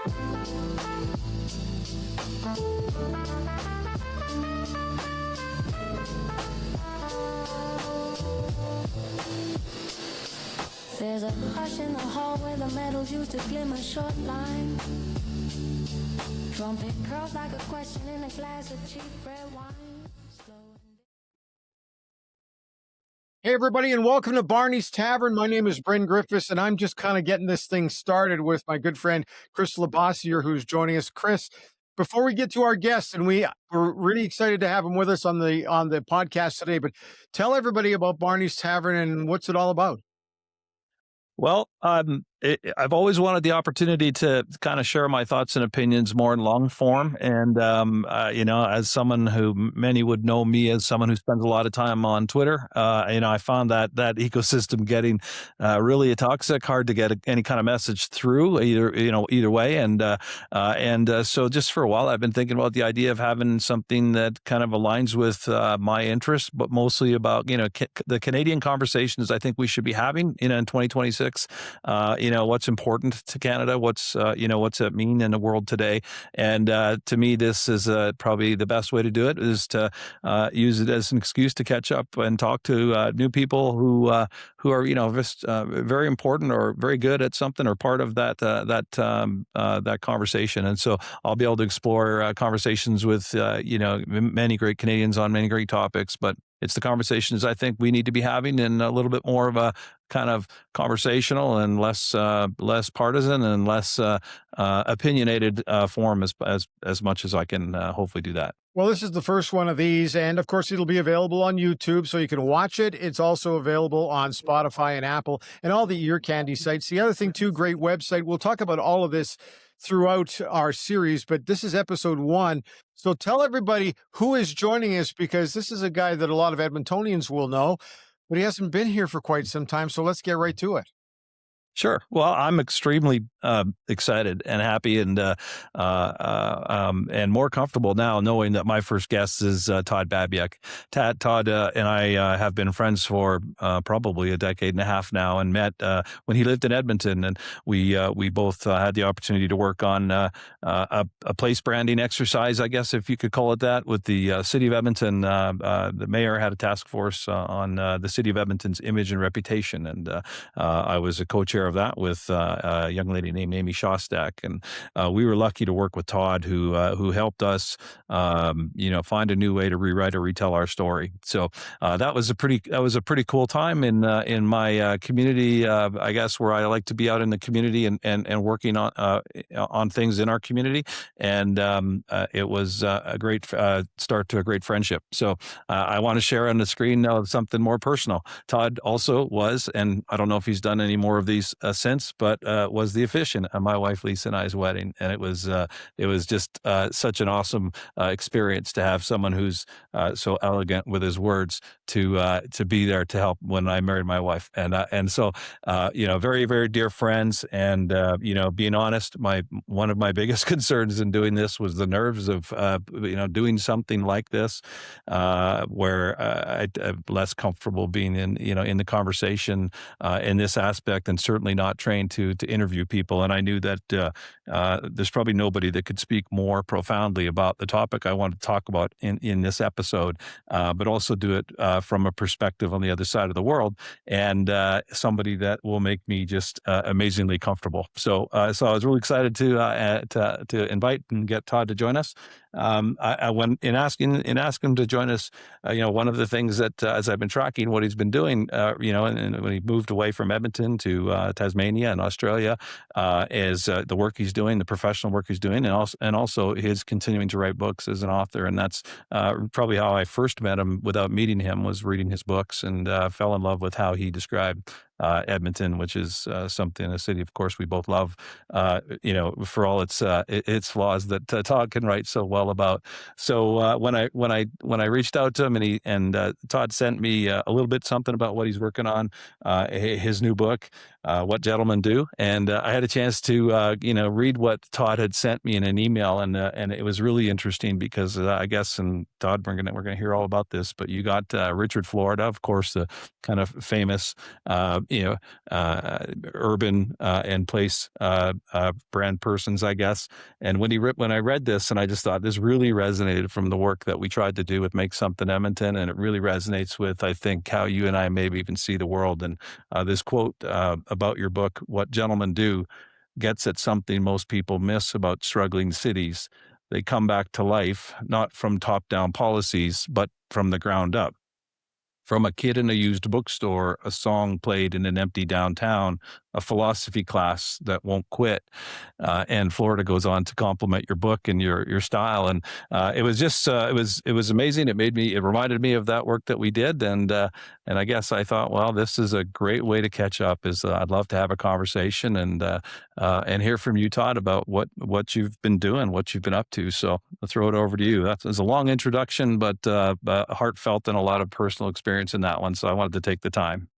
There's a hush in the hall where the metals used to glimmer short line. Trumpet curls like a question in a glass of cheap red wine. Hey, everybody, and welcome to Barney's Tavern. My name is Bryn Griffiths, and I'm just kind of getting this thing started with my good friend, Chris LaBossiere, who's joining us. Chris, before we get to our guests, and we're really excited to have him with us on the podcast today, but tell everybody about Barney's Tavern and what's it all about. Well, I've always wanted the opportunity to kind of share my thoughts and opinions more in long form. And, as someone who many would know me as someone who spends a lot of time on Twitter, I found that ecosystem getting really toxic, hard to get any kind of message through either way. And so just for a while, I've been thinking about the idea of having something that kind of aligns with my interests, but mostly about, the Canadian conversations I think we should be having, in 2026. What's important to Canada, what's it mean in the world today. And to me, this is probably the best way to do it, is to use it as an excuse to catch up and talk to new people who are, just very important or very good at something or part of that conversation. And so I'll be able to explore conversations with, many great Canadians on many great topics, but it's the conversations I think we need to be having in a little bit more of a kind of conversational and less partisan and less opinionated form as much as I can hopefully do that. Well, this is the first one of these, and of course, it'll be available on YouTube, so you can watch it. It's also available on Spotify and Apple and all the ear candy sites. The other thing, too, great website. We'll talk about all of this throughout our series, but this is episode 1. So tell everybody who is joining us, because this is a guy that a lot of Edmontonians will know, but he hasn't been here for quite some time. So let's get right to it. Sure. Well, I'm extremely excited and happy and more comfortable now knowing that my first guest is Todd Babiak. Todd and I have been friends for probably a decade and a half now, and met when he lived in Edmonton, and we both had the opportunity to work on a place branding exercise, I guess if you could call it that, with the city of Edmonton. The mayor had a task force on the city of Edmonton's image and reputation, and I was a co-chair of that with a young lady named Amy Shostak, and we were lucky to work with Todd, who helped us, find a new way to rewrite or retell our story. So that was a pretty cool time in my community, I guess, where I like to be out in the community and working on things in our community, and it was a great start to a great friendship. So I want to share on the screen now something more personal. Todd also was, and I don't know if he's done any more of these since, but was the officiant at my wife Lisa and I's wedding, and it was just such an awesome experience to have someone who's so elegant with his words to be there to help when I married my wife, and so very, very dear friends, and being honest, one of my biggest concerns in doing this was the nerves of doing something like this, where I'm less comfortable being in the conversation in this aspect, and certainly not trained to interview people. And I knew that there's probably nobody that could speak more profoundly about the topic I wanted to talk about in this episode, but also do it from a perspective on the other side of the world, and somebody that will make me just amazingly comfortable. So I was really excited to invite and get Todd to join us. I went in asking him to join us. One of the things that as I've been tracking what he's been doing, and when he moved away from Edmonton to Tasmania and Australia, is the work he's doing, the professional work he's doing, and also his continuing to write books as an author. And that's probably how I first met him without meeting him, was reading his books, and fell in love with how he described Edmonton, which is a city, of course, we both love, for all its flaws that Todd can write so well about. So when I reached out to him, and Todd sent me a little bit something about what he's working on, his new book, What Gentlemen Do. And I had a chance to, read what Todd had sent me in an email, and it was really interesting because I guess, and Todd, we're gonna hear all about this, but you got Richard Florida, of course, the kind of famous, urban and place brand persons, I guess. And when I read this, and I just thought this really resonated from the work that we tried to do with Make Something Edmonton, and it really resonates with, I think, how you and I maybe even see the world. And this quote about your book, What Gentlemen Do, gets at something most people miss about struggling cities. They come back to life, not from top-down policies, but from the ground up. From a kid in a used bookstore, a song played in an empty downtown, a philosophy class that won't quit. And Florida goes on to compliment your book and your style. And it was just it was amazing. It reminded me of that work that we did. And I guess I thought, well, this is a great way to catch up. I'd love to have a conversation and hear from you, Todd, about what you've been doing, what you've been up to. So I'll throw it over to you. That's a long introduction, but heartfelt and a lot of personal experience in that one. So I wanted to take the time.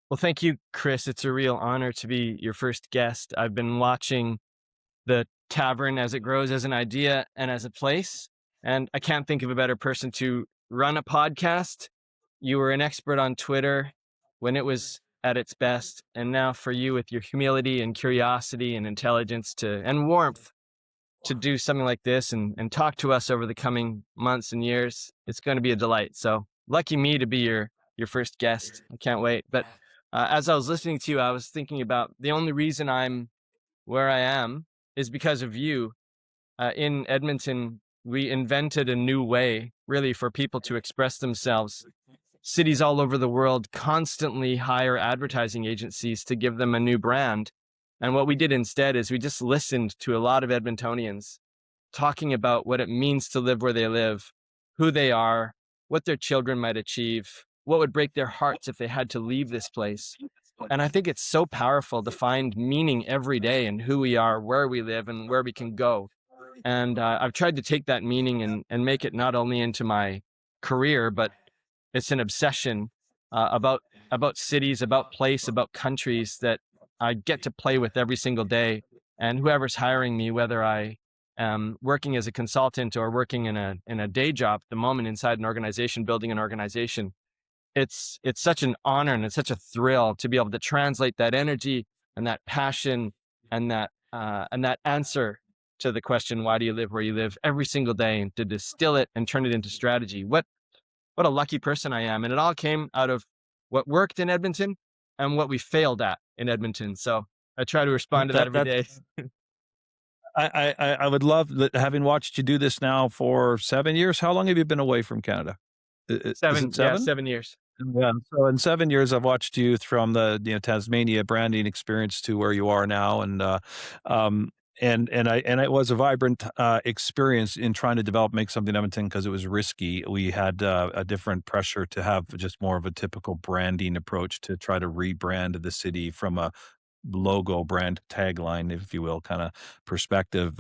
Well, thank you, Chris. It's a real honor to be your first guest. I've been watching the Tavern as it grows as an idea and as a place, and I can't think of a better person to run a podcast. You were an expert on Twitter when it was at its best, and now for you, with your humility and curiosity and intelligence and warmth to do something like this and talk to us over the coming months and years, it's going to be a delight. So lucky me to be your first guest. I can't wait. But as I was listening to you, I was thinking about the only reason I'm where I am is because of you. In Edmonton, we invented a new way, really, for people to express themselves. Cities all over the world constantly hire advertising agencies to give them a new brand. And what we did instead is we just listened to a lot of Edmontonians talking about what it means to live where they live, who they are, what their children might achieve, what would break their hearts if they had to leave this place. And I think it's so powerful to find meaning every day in who we are, where we live, and where we can go. And I've tried to take that meaning and make it not only into my career, but it's an obsession about cities, about place, about countries that I get to play with every single day. And whoever's hiring me, whether I am working as a consultant or working in a day job at the moment inside an organization, building an organization, it's such an honor and it's such a thrill to be able to translate that energy and that passion and that answer to the question, why do you live where you live, every single day, and to distill it and turn it into strategy. What a lucky person I am. And it all came out of what worked in Edmonton and what we failed at in Edmonton. So I try to respond to that every day. I would love that, having watched you do this now for 7 years. How long have you been away from Canada? Is it 7? Yeah, 7 years. Yeah. So in 7 years, I've watched you from the Tasmania branding experience to where you are now, and it was a vibrant experience in trying to Make Something Edmonton because it was risky. We had a different pressure to have just more of a typical branding approach to try to rebrand the city from a logo brand tagline, if you will, kind of perspective.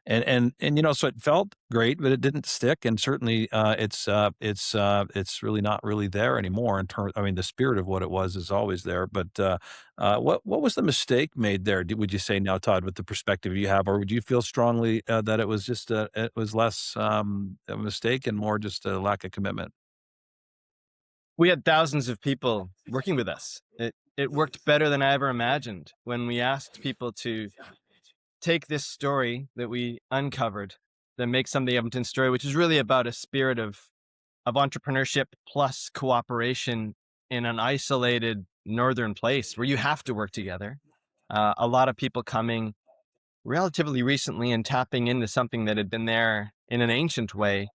And so it felt great, but it didn't stick. And certainly it's really not really there anymore in terms, I mean, the spirit of what it was is always there. But what was the mistake made there? Would you say now, Todd, with the perspective you have, or would you feel strongly that it was just it was less a mistake and more just a lack of commitment? We had thousands of people working with us. It worked better than I ever imagined when we asked people to take this story that we uncovered, the Make Something Edmonton story, which is really about a spirit of entrepreneurship plus cooperation in an isolated northern place where you have to work together. A lot of people coming relatively recently and tapping into something that had been there in an ancient way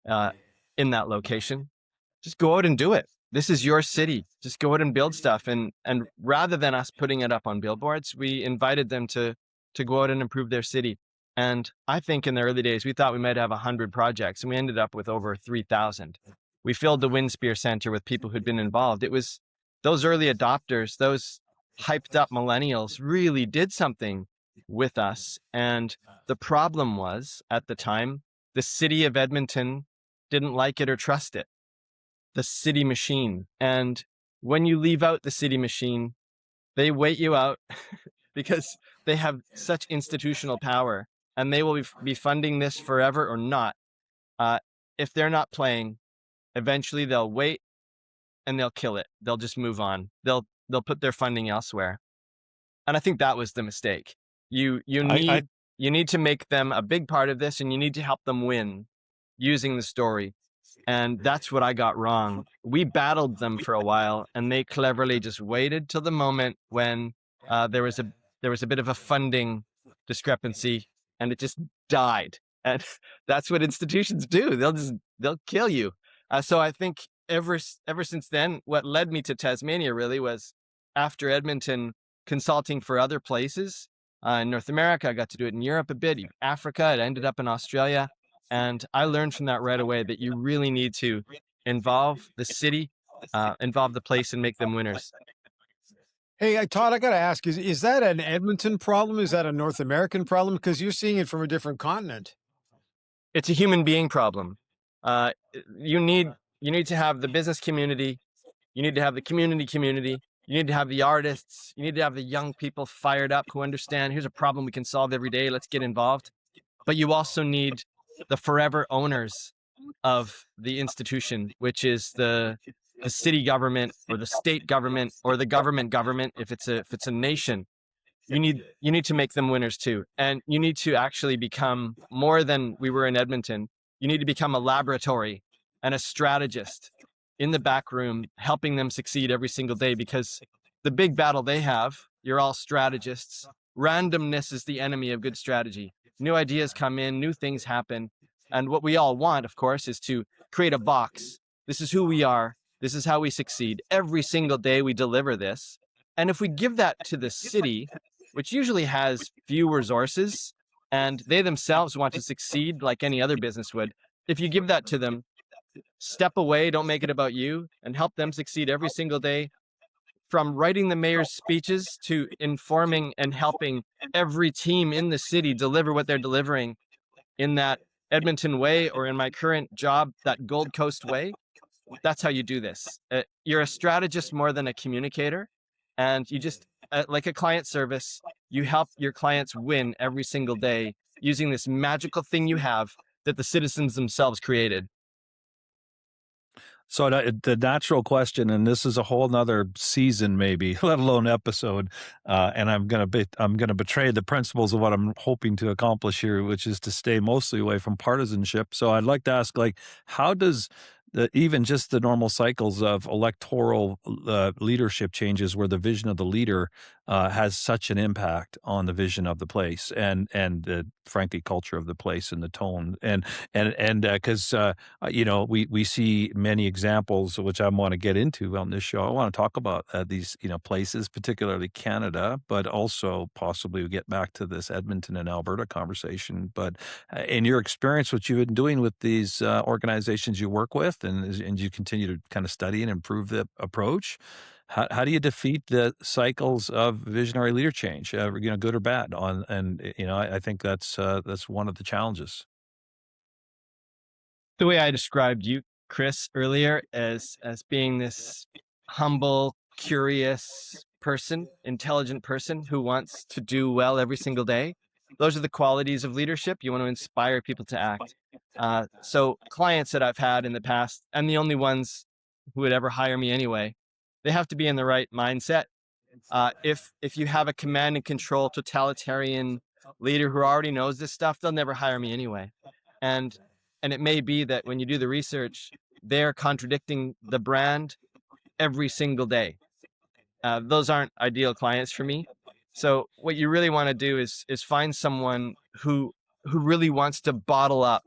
in that location. Just go out and do it. This is your city. Just go out and build stuff. And rather than us putting it up on billboards, we invited them to go out and improve their city. And I think in the early days, we thought we might have 100 projects, and we ended up with over 3,000. We filled the Windspear Center with people who'd been involved. It was those early adopters, those hyped up millennials really did something with us. And the problem was, at the time, the city of Edmonton didn't like it or trust it. The city machine. And when you leave out the city machine, they wait you out because they have such institutional power, and they will be funding this forever or not. If they're not playing, eventually they'll wait and they'll kill it. They'll just move on. They'll put their funding elsewhere. And I think that was the mistake. You need to make them a big part of this, and you need to help them win using the story. And that's what I got wrong. We battled them for a while, and they cleverly just waited till the moment when there was a bit of a funding discrepancy, and it just died. And that's what institutions do. They'll kill you. So I think ever since then, what led me to Tasmania really was after Edmonton, consulting for other places in North America. I got to do it in Europe a bit, Africa. It ended up in Australia. And I learned from that right away that you really need to involve the city, involve the place, and make them winners. Hey, Todd, I got to ask, is that an Edmonton problem? Is that a North American problem? Because you're seeing it from a different continent. It's a human being problem. You need to have the business community. You need to have the community. You need to have the artists. You need to have the young people fired up who understand, here's a problem we can solve every day. Let's get involved. But you also need the forever owners of the institution, which is the city government or the state government or the government if it's a nation. You need to make them winners too. And you need to actually become more than we were in Edmonton. You need to become a laboratory and a strategist in the back room, helping them succeed every single day, because the big battle they have, you're all strategists. Randomness is the enemy of good strategy. New ideas come in, new things happen. And what we all want, of course, is to create a box. This is who we are. This is how we succeed. Every single day we deliver this. And if we give that to the city, which usually has few resources, and they themselves want to succeed like any other business would, if you give that to them, step away, don't make it about you, and help them succeed every single day, from writing the mayor's speeches to informing and helping every team in the city deliver what they're delivering in that Edmonton way, or in my current job, that Gold Coast way. That's how you do this. You're a strategist more than a communicator, and you just, like a client service, you help your clients win every single day using this magical thing you have that the citizens themselves created. So the natural question, and this is a whole nother season, maybe, let alone episode, and I'm gonna betray the principles of what I'm hoping to accomplish here, which is to stay mostly away from partisanship. So I'd like to ask, like, how does even just the normal cycles of electoral leadership changes, where the vision of the leader has such an impact on the vision of the place and the, frankly, culture of the place and the tone, and because we see many examples, which I want to get into on this show. I want to talk about these places, particularly Canada, but also possibly we get back to this Edmonton and Alberta conversation. But in your experience, what you've been doing with these organizations you work with, and you continue to kind of study and improve the approach, how do you defeat the cycles of visionary leader change, good or bad? I think that's one of the challenges. The way I described you, Chris, earlier, as being this humble, curious person, intelligent person who wants to do well every single day. Those are the qualities of leadership. You want to inspire people to act. So clients that I've had in the past, and the only ones who would ever hire me anyway, they have to be in the right mindset. If you have a command and control totalitarian leader who already knows this stuff, they'll never hire me anyway. And it may be that when you do the research, they're contradicting the brand every single day. Those aren't ideal clients for me. So what you really want to do is find someone who really wants to bottle up.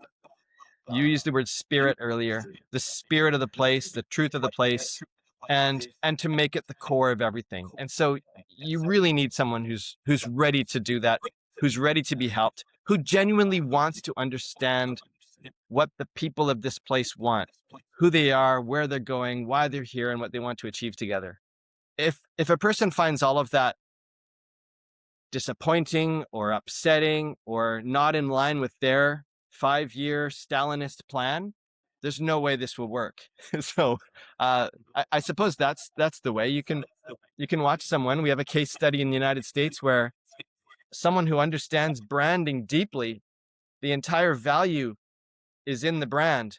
You used the word spirit earlier, the spirit of the place, the truth of the place, and to make it the core of everything. And so you really need someone who's ready to do that, who's ready to be helped, who genuinely wants to understand what the people of this place want, who they are, where they're going, why they're here, and what they want to achieve together. If a person finds all of that disappointing or upsetting or not in line with their 5-year Stalinist plan, there's no way this will work. So I suppose that's the way you can watch someone. We have a case study in the United States where someone who understands branding deeply, the entire value is in the brand,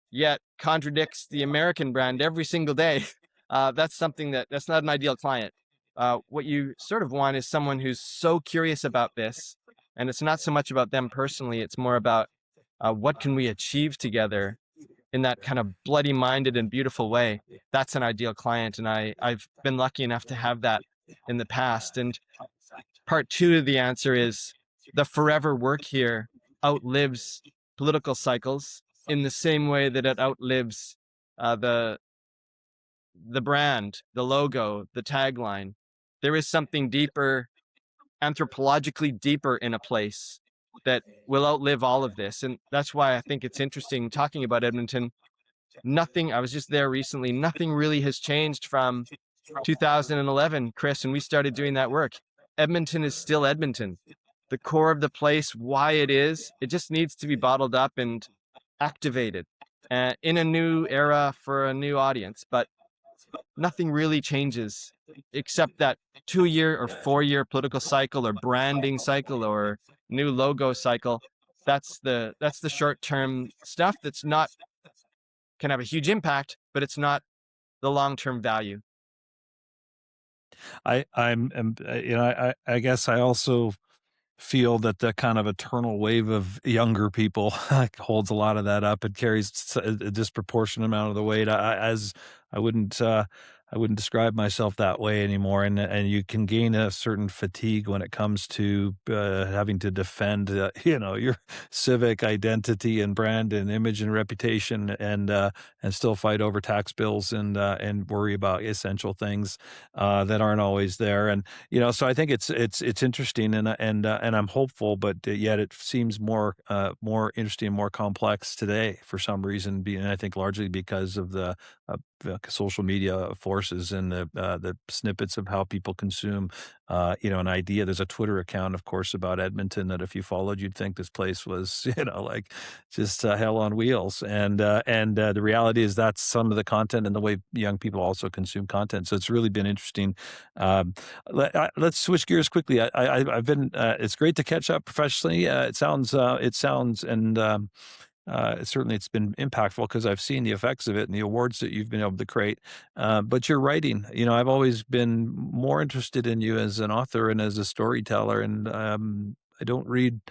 yet contradicts the American brand every single day. That's something that's not an ideal client. What you sort of want is someone who's so curious about this, and it's not so much about them personally, it's more about what can we achieve together in that kind of bloody-minded and beautiful way. That's an ideal client, and I've been lucky enough to have that in the past. And part two of the answer is the forever work here outlives political cycles in the same way that it outlives the brand, the logo, the tagline. There is something deeper, anthropologically deeper in a place that will outlive all of this. And that's why I think it's interesting talking about Edmonton. I was just there recently, nothing really has changed from 2011, Chris, and we started doing that work. Edmonton is still Edmonton. The core of the place, why it just needs to be bottled up and activated in a new era for a new audience. But nothing really changes except that 2-year or 4-year political cycle or branding cycle or new logo cycle. That's the short-term stuff that's not can have a huge impact, but it's not the long-term value. I guess I also feel that the kind of eternal wave of younger people holds a lot of that up. It carries a disproportionate amount of the weight. I wouldn't describe myself that way anymore. And you can gain a certain fatigue when it comes to having to defend, your civic identity and brand and image and reputation, and still fight over tax bills and worry about essential things that aren't always there. And so I think it's interesting, and I'm hopeful, but yet it seems more interesting, more complex today for some reason. Being, I think, largely because of the social media forces and the snippets of how people consume, an idea. There's a Twitter account, of course, about Edmonton that if you followed, you'd think this place was, like just hell on wheels. And the reality is that's some of the content and the way young people also consume content. So it's really been interesting. Let's switch gears quickly. I've been. It's great to catch up professionally. It sounds and. Certainly it's been impactful because I've seen the effects of it and the awards that you've been able to create. But your writing, I've always been more interested in you as an author and as a storyteller. And I don't read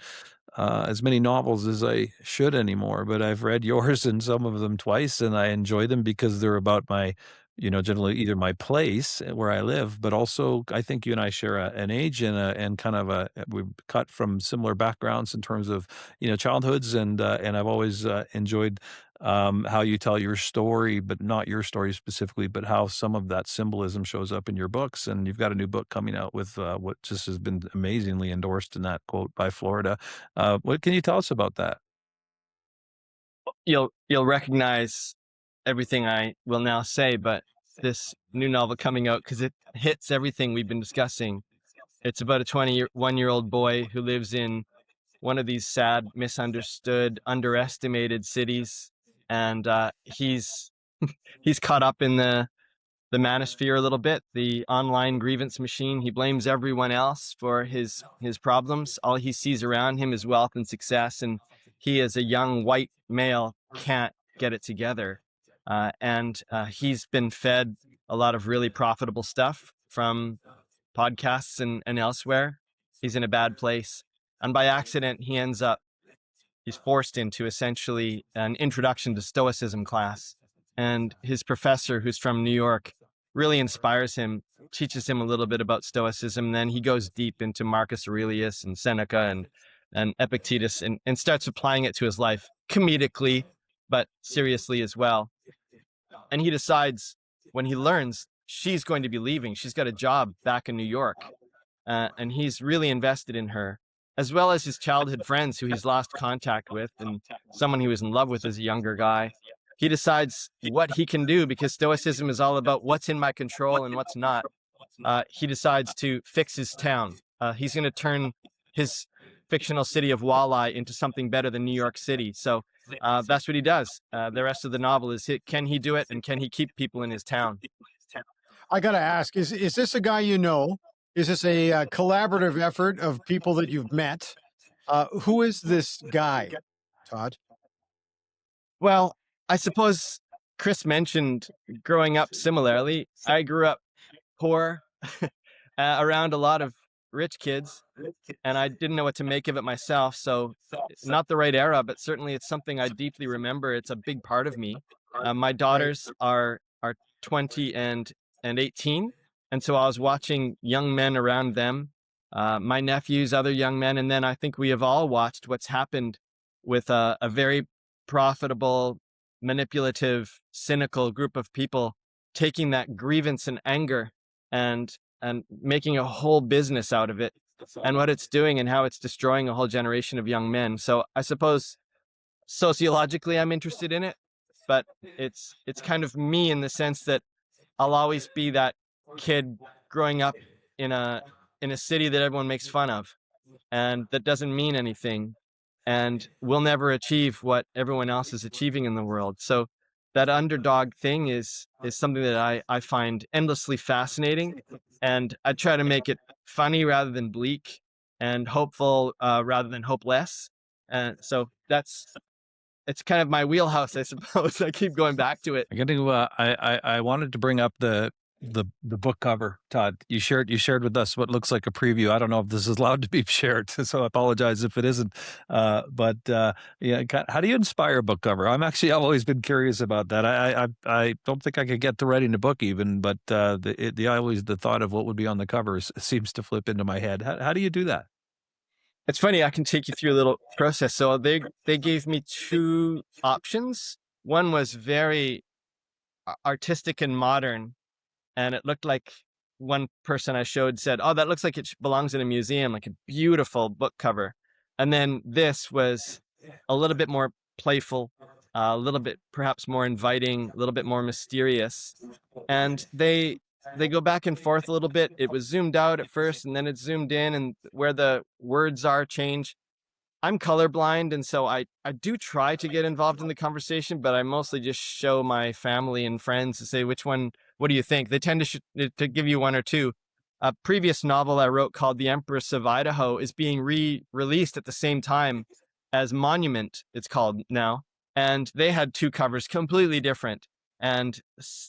as many novels as I should anymore, but I've read yours and some of them twice, and I enjoy them because they're about my, generally either my place where I live, but also I think you and I share an age and kind of we've cut from similar backgrounds in terms of, childhoods, and I've always enjoyed how you tell your story, but not your story specifically, but how some of that symbolism shows up in your books. And you've got a new book coming out with what just has been amazingly endorsed in that quote by Florida. What can you tell us about that? You'll recognize everything I will now say, but this new novel coming out, because it hits everything we've been discussing. It's about a 21-year-old boy who lives in one of these sad, misunderstood, underestimated cities, and he's caught up in the manosphere a little bit, the online grievance machine. He blames everyone else for his problems. All he sees around him is wealth and success, and he, as a young white male, can't get it together. And he's been fed a lot of really profitable stuff from podcasts and elsewhere. He's in a bad place. And by accident, he's forced into essentially an introduction to stoicism class. And his professor, who's from New York, really inspires him, teaches him a little bit about stoicism. Then he goes deep into Marcus Aurelius and Seneca and Epictetus and starts applying it to his life comedically, but seriously as well. And he decides, when he learns she's going to be leaving, she's got a job back in New York, and he's really invested in her, as well as his childhood friends who he's lost contact with, and someone he was in love with as a younger guy. He decides what he can do, because stoicism is all about what's in my control and what's not. He decides to fix his town. He's going to turn his fictional city of Walleye into something better than New York City. So that's what he does. The rest of the novel is, can he do it, and can he keep people in his town? I got to ask, is this a guy you know? Is this a collaborative effort of people that you've met? Who is this guy, Todd? Well, I suppose Chris mentioned growing up similarly. I grew up poor around a lot of rich kids, and I didn't know what to make of it myself. So not the right era, but certainly it's something I deeply remember. It's a big part of me. My daughters are 20 and 18. And so I was watching young men around them, my nephews, other young men. And then I think we have all watched what's happened with a very profitable, manipulative, cynical group of people taking that grievance and anger and making a whole business out of it, and what it's doing and how it's destroying a whole generation of young men. So I suppose sociologically I'm interested in it, but it's kind of me in the sense that I'll always be that kid growing up in a city that everyone makes fun of and that doesn't mean anything and will never achieve what everyone else is achieving in the world. So that underdog thing is something that I find endlessly fascinating, and I try to make it funny rather than bleak, and hopeful rather than hopeless. And so it's kind of my wheelhouse, I suppose. I keep going back to it. I'm going to. I wanted to bring up the book cover, Todd. You shared with us what looks like a preview. I don't know if this is allowed to be shared, so I apologize if it isn't. But yeah, how do you inspire a book cover? I've always been curious about that. I don't think I could get to writing a book even, but the thought of what would be on the cover seems to flip into my head. How do you do that? It's funny. I can take you through a little process. So they gave me two options. One was very artistic and modern, and it looked like one person I showed said, "Oh, that looks like it belongs in a museum," like a beautiful book cover. And then this was a little bit more playful, a little bit perhaps more inviting, a little bit more mysterious. And they go back and forth a little bit. It was zoomed out at first, and then it's zoomed in, and where the words are change. I'm colorblind, and so I do try to get involved in the conversation, but I mostly just show my family and friends to say, which one, what do you think? They tend to give you one or two. A previous novel I wrote called The Empress of Idaho is being re-released at the same time as Monument, it's called now. And they had two covers completely different. And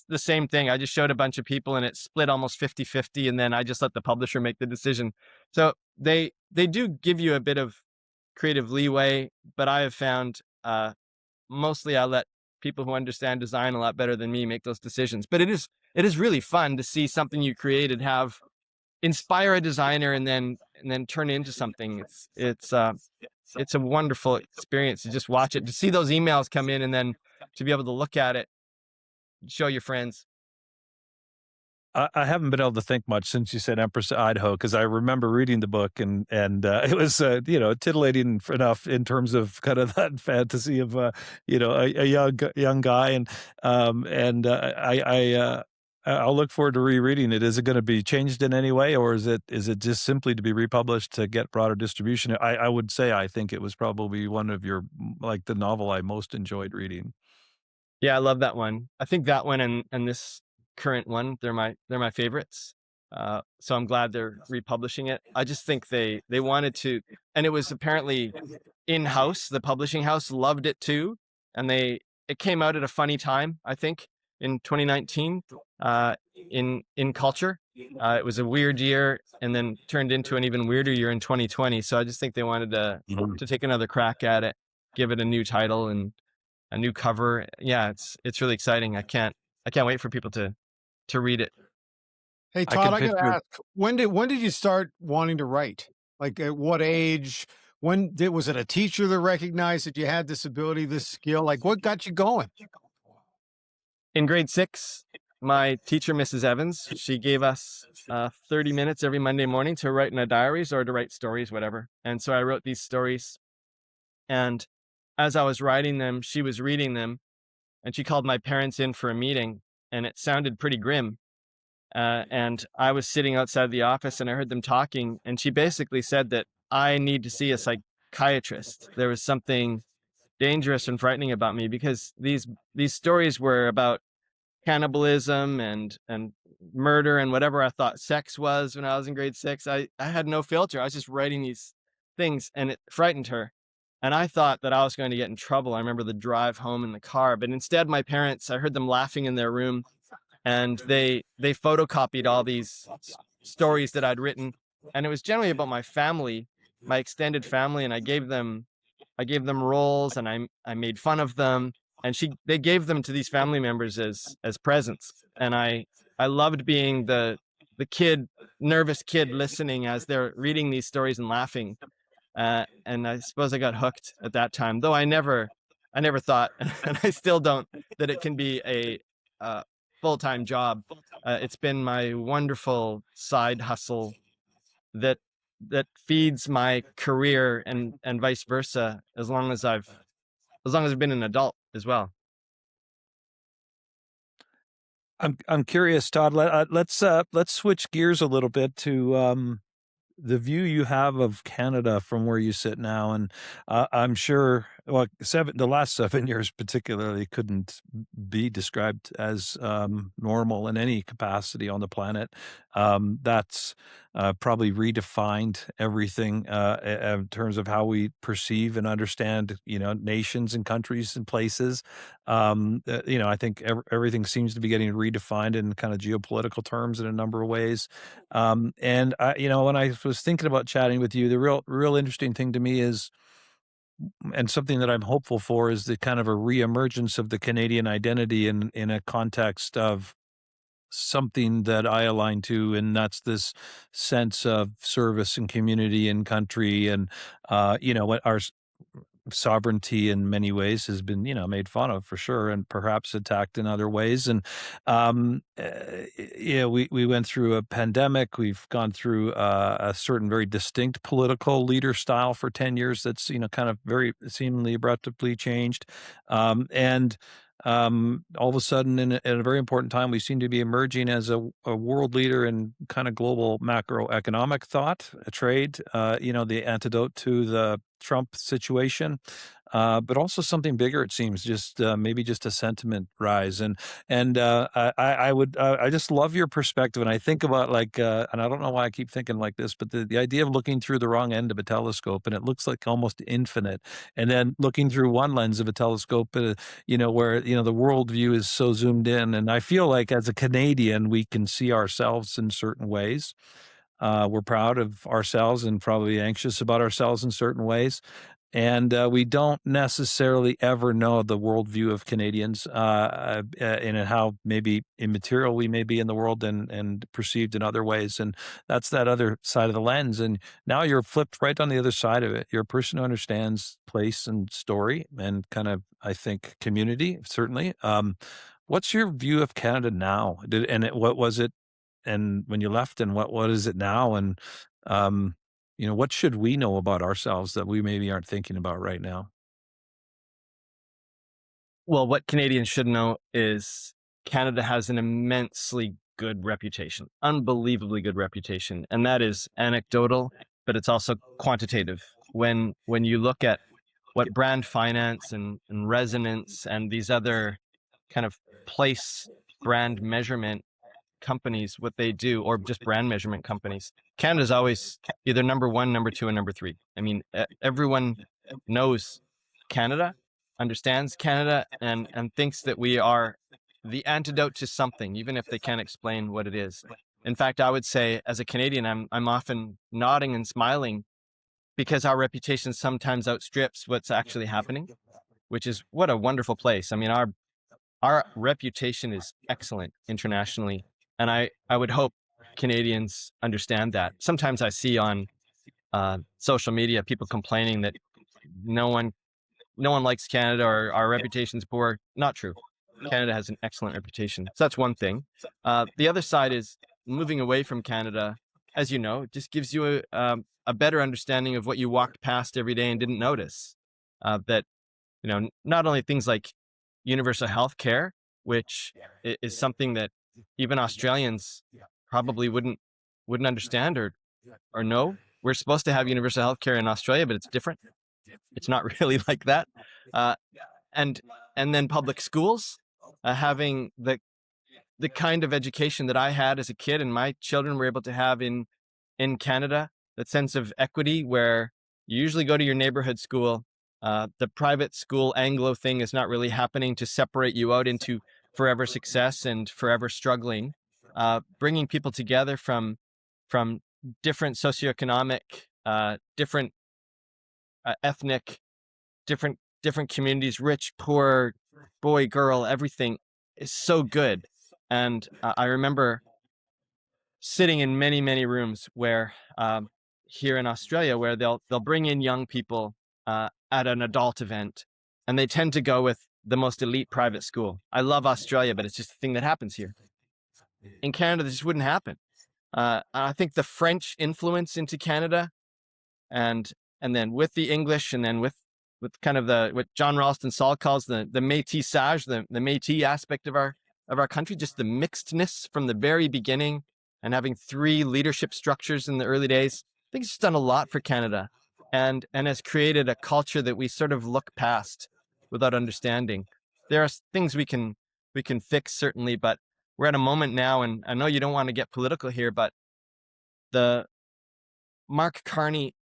the same thing, I just showed a bunch of people and it split almost 50-50, and then I just let the publisher make the decision. So they do give you a bit of creative leeway, but I have found mostly I let people who understand design a lot better than me make those decisions. But it is really fun to see something you created have inspire a designer and then turn into something. It's a wonderful experience to just watch it, to see those emails come in, and then to be able to look at it, show your friends. I haven't been able to think much since you said Empress of Idaho, because I remember reading the book and it was titillating enough in terms of kind of that fantasy of a young guy, and I'll look forward to rereading it. Is it going to be changed in any way, or is it just simply to be republished to get broader distribution? I would say I think it was probably one of the novel I most enjoyed reading. Yeah, I love that one. I think that one and this current one, they're my favorites. So I'm glad they're republishing it. I just think they wanted to, and it was apparently in-house. The publishing house loved it too, and it came out at a funny time, I think, in 2019 in culture. It was a weird year, and then turned into an even weirder year in 2020. So I just think they wanted to take another crack at it, give it a new title and a new cover. Yeah, it's really exciting. I can't wait for people to read it. Hey, Todd, I got to ask, when did you start wanting to write? Like, at what age? Was it a teacher that recognized that you had this ability, this skill? Like, what got you going? In grade 6, my teacher, Mrs. Evans, she gave us 30 minutes every Monday morning to write in our diaries or to write stories, whatever. And so I wrote these stories. And as I was writing them, she was reading them, and she called my parents in for a meeting, and it sounded pretty grim. And I was sitting outside the office, and I heard them talking, and she basically said that I need to see a psychiatrist. There was something dangerous and frightening about me, because these stories were about cannibalism and murder and whatever I thought sex was when I was in grade 6. I had no filter. I was just writing these things, and it frightened her. And I thought that I was going to get in trouble. I remember the drive home in the car, but instead my parents, I heard them laughing in their room, and they photocopied all these stories that I'd written, and it was generally about my family, my extended family, and I gave them roles, and I made fun of them, and they gave them to these family members as presents. And I loved being the nervous kid listening as they're reading these stories and laughing. And I suppose I got hooked at that time, though I never thought, and I still don't, that it can be a full-time job. It's been my wonderful side hustle that feeds my career, and vice versa, as long as I've been an adult as well. I'm curious, Todd. Let's switch gears a little bit to the view you have of Canada from where you sit now, and I'm sure the last 7 years particularly couldn't be described as normal in any capacity on the planet. That's probably redefined everything in terms of how we perceive and understand, nations and countries and places. I think everything seems to be getting redefined in kind of geopolitical terms in a number of ways. And when I was thinking about chatting with you, the real interesting thing to me is, and something that I'm hopeful for, is the kind of a reemergence of the Canadian identity in a context of something that I align to, and that's this sense of service and community and country, and what our sovereignty in many ways has been, made fun of for sure, and perhaps attacked in other ways. And we went through a pandemic. We've gone through a certain very distinct political leader style for 10 years. That's kind of very seemingly abruptly changed, and all of a sudden, at a very important time, we seem to be emerging as a world leader in kind of global macroeconomic thought, trade, the antidote to the Trump situation, but also something bigger. It seems just maybe just a sentiment rise, and I just love your perspective. And I think about and I don't know why I keep thinking like this, but the idea of looking through the wrong end of a telescope, and it looks like almost infinite, and then looking through one lens of a telescope, where the worldview is so zoomed in. And I feel like as a Canadian, we can see ourselves in certain ways. We're proud of ourselves and probably anxious about ourselves in certain ways. And we don't necessarily ever know the worldview of Canadians and how maybe immaterial we may be in the world and perceived in other ways. And that's that other side of the lens. And now you're flipped right on the other side of it. You're a person who understands place and story and kind of, I think, community, certainly. What's your view of Canada now? What was it? And when you left, and what is it now? And, what should we know about ourselves that we maybe aren't thinking about right now? Well, what Canadians should know is Canada has an immensely good reputation, unbelievably good reputation. And that is anecdotal, but it's also quantitative. When you look at what brand finance and resonance and these other kind of place brand measurement companies, what they do, or just brand measurement companies, Canada's always either number 1, number 2, and number 3. I mean, everyone knows Canada, understands Canada, and thinks that we are the antidote to something, even if they can't explain what it is. In fact, I would say, as a Canadian, I'm often nodding and smiling, because our reputation sometimes outstrips what's actually happening, which is what a wonderful place. I mean, our reputation is excellent internationally. And I would hope Canadians understand that. Sometimes I see on social media people complaining that no one likes Canada, or our reputation's poor. Not true. Canada has an excellent reputation. So that's one thing. The other side is moving away from Canada, as you know, just gives you a better understanding of what you walked past every day and didn't notice. That, not only things like universal health care, which is something that even Australians probably wouldn't understand or know, we're supposed to have universal healthcare in Australia, but it's different. It's not really like that. And then public schools, having the kind of education that I had as a kid and my children were able to have in Canada, that sense of equity where you usually go to your neighborhood school. The private school Anglo thing is not really happening to separate you out into forever success and forever struggling. Bringing people together from different socioeconomic, different ethnic, different communities, rich, poor, boy, girl, everything is so good. And I remember sitting in many rooms where here in Australia, where they'll bring in young people at an adult event, and they tend to go with the most elite private school. I love Australia, but it's just a thing that happens here. In Canada, this wouldn't happen. I think the French influence into Canada, and then with the English, and then with kind of what John Ralston Saul calls the métissage, the Métis aspect of our country, just the mixedness from the very beginning, and having 3 leadership structures in the early days. I think it's done a lot for Canada, and has created a culture that we sort of look past without understanding. There are things we can fix, certainly, but we're at a moment now, and I know you don't want to get political here, but the Mark Carney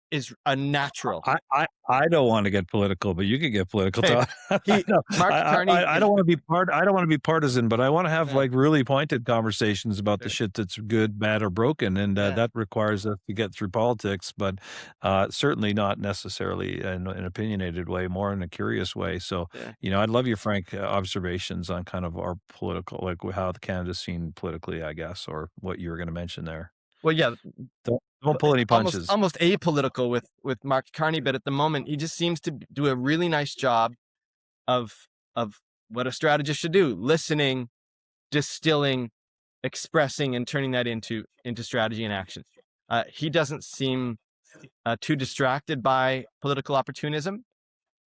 is a natural. I don't want to get political, but you can get political. Todd. Mark Carney. I don't want to be I don't want to be partisan, but I want to have like really pointed conversations about the shit that's good, bad, or broken, and that requires us to get through politics, but certainly not necessarily in an opinionated way, more in a curious way. So, I'd love your frank observations on kind of our political, like how the Canada's seen politically, I guess, or what you were going to mention there. Well, yeah. Don't pull any punches. Almost apolitical with Mark Carney, but at the moment he just seems to do a really nice job of what a strategist should do: listening, distilling, expressing, and turning that into strategy and action. He doesn't seem too distracted by political opportunism.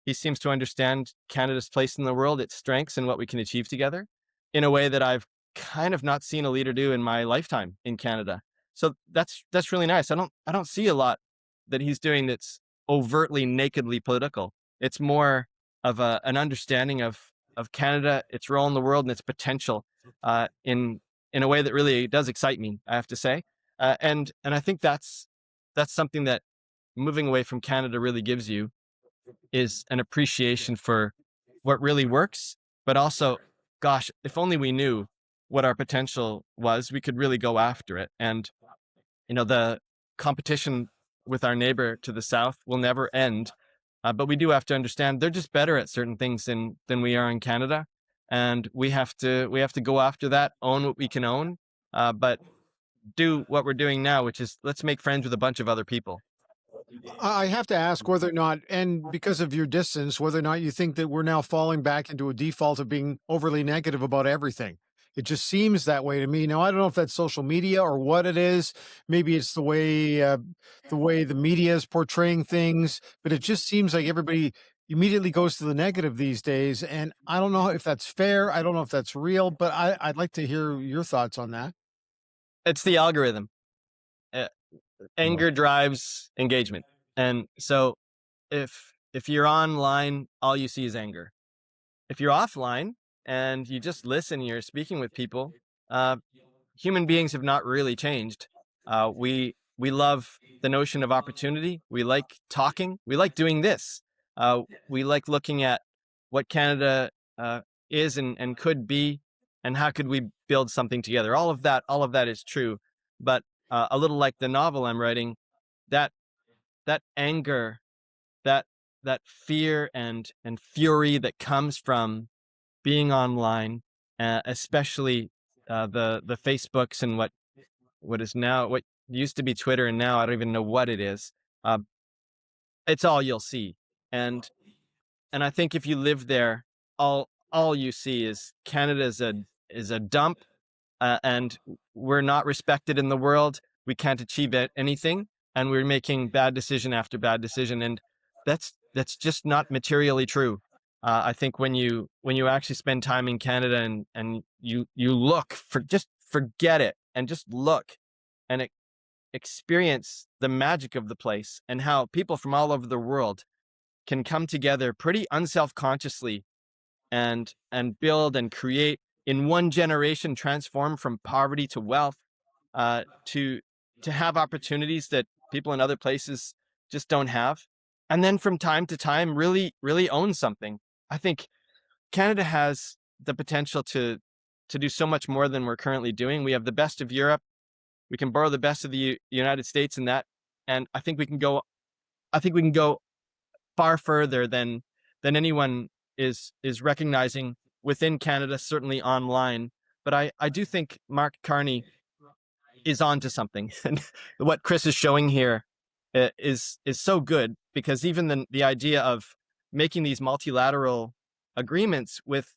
He seems to understand Canada's place in the world, its strengths, and what we can achieve together in a way that I've kind of not seen a leader do in my lifetime in Canada. So that's really nice. I don't see a lot that he's doing that's overtly, nakedly political. It's more of an understanding of Canada, its role in the world, and its potential in a way that really does excite me, I have to say. And I think that's something that moving away from Canada really gives you, is an appreciation for what really works, but also, gosh, if only we knew what our potential was, we could really go after it. And the competition with our neighbor to the south will never end, but we do have to understand they're just better at certain things than we are in Canada, and we have to go after that, own what we can own, but do what we're doing now, which is let's make friends with a bunch of other people. I have to ask whether or not, and because of your distance, whether or not you think that we're now falling back into a default of being overly negative about everything. It just seems that way to me. Now, I don't know if that's social media or what it is. Maybe it's the way the media is portraying things, but it just seems like everybody immediately goes to the negative these days. And I don't know if that's fair. I don't know if that's real, but I'd like to hear your thoughts on that. It's the algorithm. Anger drives engagement. And so if you're online, all you see is anger. If you're offline and you just listen, you're speaking with people, human beings have not really changed. We love the notion of opportunity. We like talking. We like doing this. We like looking at what Canada is and could be, and how could we build something together. All of that is true. But a little like the novel I'm writing, that anger, that fear and fury that comes from being online, especially the Facebooks and what is now, what used to be Twitter, and now I don't even know what it is. It's all you'll see, and I think if you live there, all you see is Canada is a dump, and we're not respected in the world. We can't achieve anything, and we're making bad decision after bad decision, and that's just not materially true. I think when you actually spend time in Canada and you look, just forget it and just look, and experience the magic of the place and how people from all over the world can come together pretty unself-consciously and build and create in one generation, transform from poverty to wealth, to have opportunities that people in other places just don't have, and then from time to time really own something. I think Canada has the potential to do so much more than we're currently doing. We have the best of Europe. We can borrow the best of the United States in that, and I think we can go. I think we can go far further than anyone is recognizing within Canada, certainly online. But I do think Mark Carney is onto something, and what Chris is showing here is so good, because even the idea of making these multilateral agreements with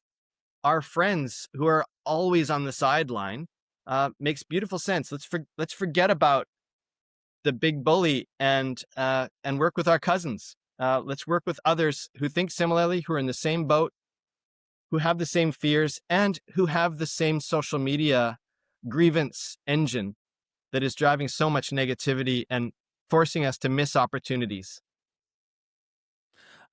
our friends who are always on the sideline makes beautiful sense. Let's forget about the big bully and work with our cousins. Let's work with others who think similarly, who are in the same boat, who have the same fears, and who have the same social media grievance engine that is driving so much negativity and forcing us to miss opportunities.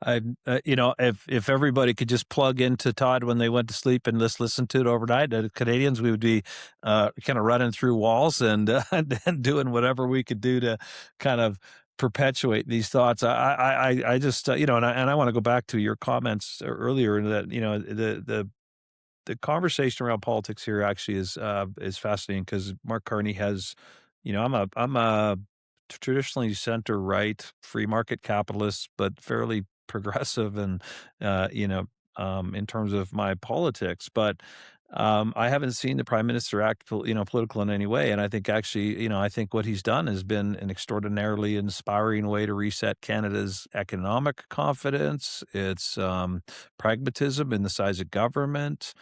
If everybody could just plug into Todd when they went to sleep and just listen to it overnight, Canadians, we would be kind of running through walls and and doing whatever we could do to kind of perpetuate these thoughts. I just and I want to go back to your comments earlier, that the conversation around politics here actually is fascinating, because Mark Carney has, I'm a traditionally center right, free market capitalist, but fairly progressive and in terms of my politics. But I haven't seen the prime minister act political in any way, and I think actually I think what he's done has been an extraordinarily inspiring way to reset Canada's economic confidence, its pragmatism in the size of government,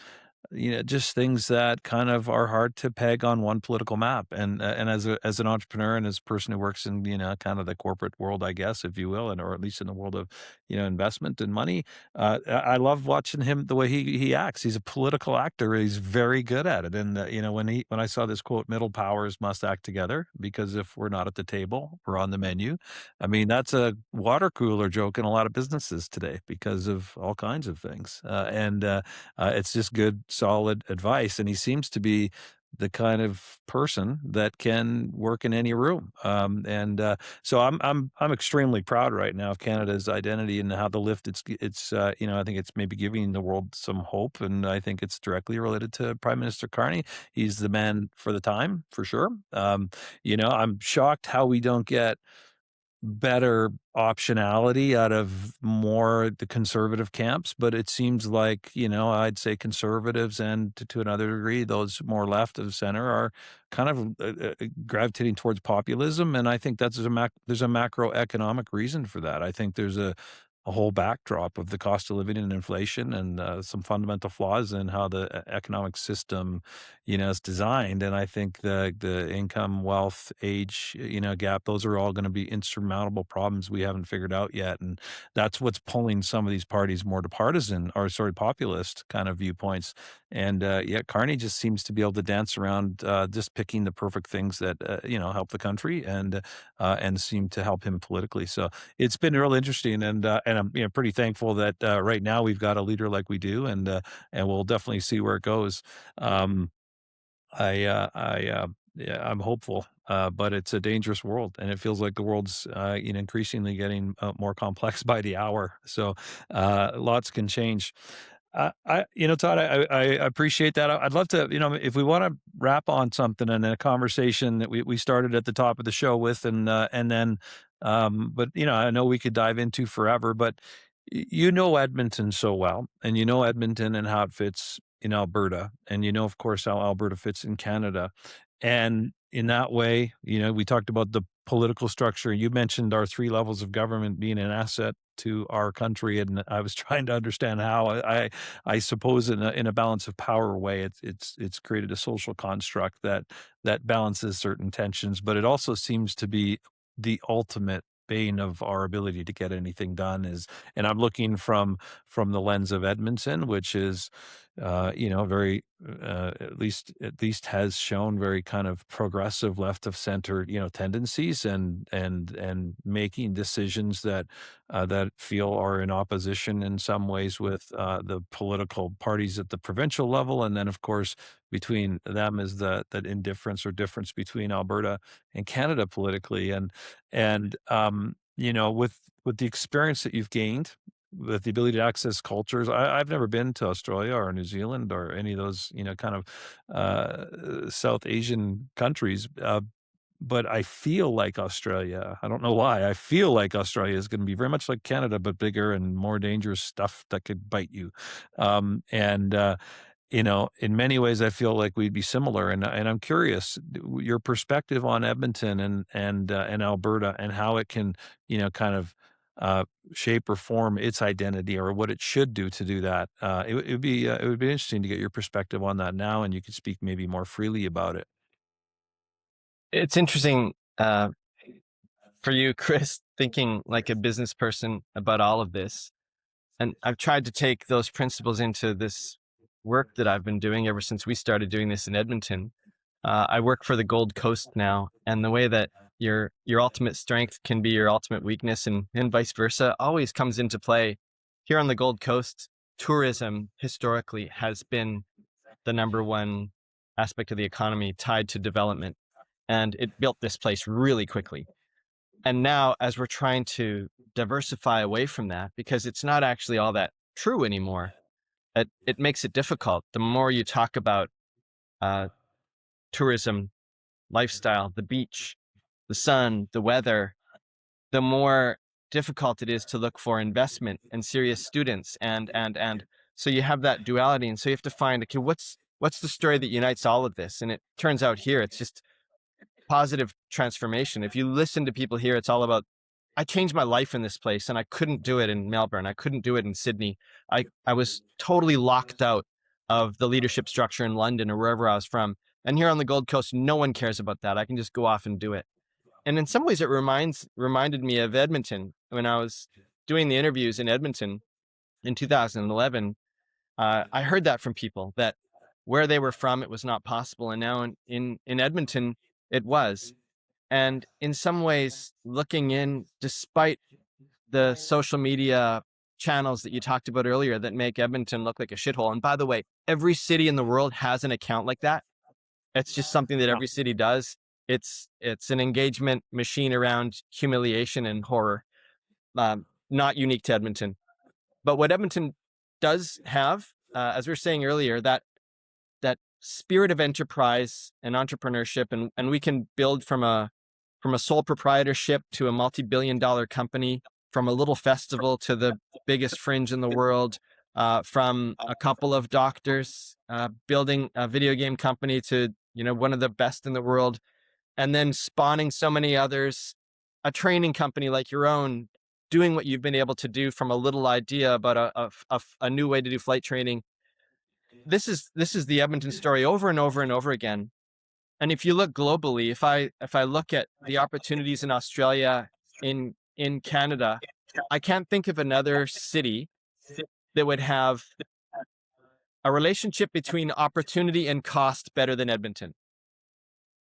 just things that kind of are hard to peg on one political map. And as an entrepreneur and as a person who works in kind of the corporate world, I guess, if you will, and or at least in the world of investment and money, I love watching him, the way he acts. He's a political actor. He's very good at it. And when I saw this quote, "Middle powers must act together, because if we're not at the table, we're on the menu." I mean, that's a water cooler joke in a lot of businesses today because of all kinds of things. It's just good, solid advice. And he seems to be the kind of person that can work in any room. So I'm extremely proud right now of Canada's identity and how the lift it's I think it's maybe giving the world some hope, and I think it's directly related to Prime Minister Carney. He's the man for the time, for sure. I'm shocked how we don't get better optionality out of more the conservative camps, but it seems like, I'd say conservatives and to another degree, those more left of center are kind of gravitating towards populism. And I think there's a macroeconomic reason for that. I think there's a whole backdrop of the cost of living and inflation, and some fundamental flaws in how the economic system, is designed. And I think the income, wealth, age, gap, those are all going to be insurmountable problems we haven't figured out yet. And that's what's pulling some of these parties more to populist kind of viewpoints. And Carney just seems to be able to dance around just picking the perfect things that help the country and seem to help him politically. So it's been real interesting, and I'm pretty thankful that right now we've got a leader like we do, and we'll definitely see where it goes. I'm hopeful, but it's a dangerous world, and it feels like the world's increasingly getting more complex by the hour. So lots can change. Todd, I appreciate that. I'd love to, if we want to wrap on something and a conversation that we started at the top of the show with, and then, but I know we could dive into forever, but Edmonton so well, and Edmonton and how it fits in Alberta, and of course, how Alberta fits in Canada. And in that way, we talked about the political structure. You mentioned our 3 levels of government being an asset to our country, and I was trying to understand how I suppose in a balance of power way, it's created a social construct that balances certain tensions, but it also seems to be the ultimate bane of our ability to get anything done. And I'm looking from the lens of Edmonton, which is very at least has shown very kind of progressive left of center, tendencies, and making decisions that feel are in opposition in some ways with the political parties at the provincial level, and then of course between them is that indifference or difference between Alberta and Canada politically, and with the experience that you've gained with the ability to access cultures. I've never been to Australia or New Zealand or any of those, kind of South Asian countries. But I feel like Australia. I don't know why. I feel like Australia is going to be very much like Canada, but bigger and more dangerous stuff that could bite you. And in many ways, I feel like we'd be similar. And I'm curious your perspective on Edmonton and Alberta and how it can, kind of shape or form its identity or what it should do to do that. It would be interesting to get your perspective on that now, and you could speak maybe more freely about it. It's interesting for you, Chris, thinking like a business person about all of this. And I've tried to take those principles into this work that I've been doing ever since we started doing this in Edmonton. I work for the Gold Coast now, and the way that your ultimate strength can be your ultimate weakness, and vice versa, always comes into play. Here on the Gold Coast, tourism historically has been the number one aspect of the economy tied to development, and it built this place really quickly. And now, as we're trying to diversify away from that, because it's not actually all that true anymore, it makes it difficult. The more you talk about tourism, lifestyle, the beach, the sun, the weather, the more difficult it is to look for investment and serious students. And so you have that duality. And so you have to find, okay, what's the story that unites all of this? And it turns out here, it's just positive transformation. If you listen to people here, it's all about, I changed my life in this place and I couldn't do it in Melbourne. I couldn't do it in Sydney. I was totally locked out of the leadership structure in London or wherever I was from. And here on the Gold Coast, no one cares about that. I can just go off and do it. And in some ways, it reminded me of Edmonton. When I was doing the interviews in Edmonton in 2011, I heard that from people, that where they were from, it was not possible. And now in Edmonton, it was. And in some ways, looking in, despite the social media channels that you talked about earlier that make Edmonton look like a shithole. And by the way, every city in the world has an account like that. It's just something that every city does. It's an engagement machine around humiliation and horror, not unique to Edmonton. But what Edmonton does have, as we were saying earlier, that spirit of enterprise and entrepreneurship, and we can build from a sole proprietorship to a multi-billion-dollar company, from a little festival to the biggest fringe in the world, from a couple of doctors building a video game company to one of the best in the world, and then spawning so many others, a training company like your own, doing what you've been able to do from a little idea about a new way to do flight training. This is the Edmonton story over and over and over again. And if you look globally, if I look at the opportunities in Australia, in Canada, I can't think of another city that would have a relationship between opportunity and cost better than Edmonton.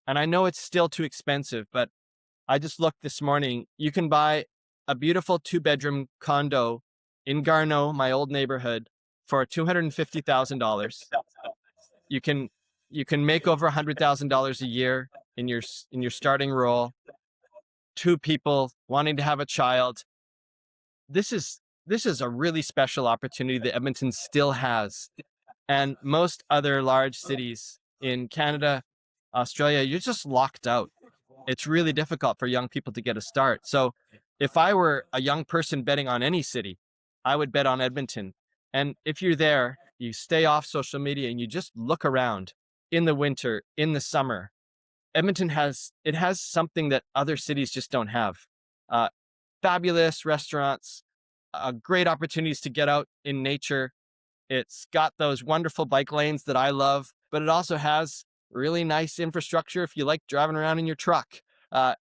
And I know it's still too expensive, but I just looked this morning. You can buy a beautiful 2-bedroom condo in Garneau, my old neighborhood, for $250,000. You can make over $100,000 a year in your starting role. 2 people wanting to have a child. This is a really special opportunity that Edmonton still has, and most other large cities in Canada, Australia, you're just locked out. It's really difficult for young people to get a start. So if I were a young person betting on any city, I would bet on Edmonton. And if you're there, you stay off social media and you just look around in the winter, in the summer. Edmonton has something that other cities just don't have. Fabulous restaurants, great opportunities to get out in nature. It's got those wonderful bike lanes that I love, but it also has really nice infrastructure if you like driving around in your truck.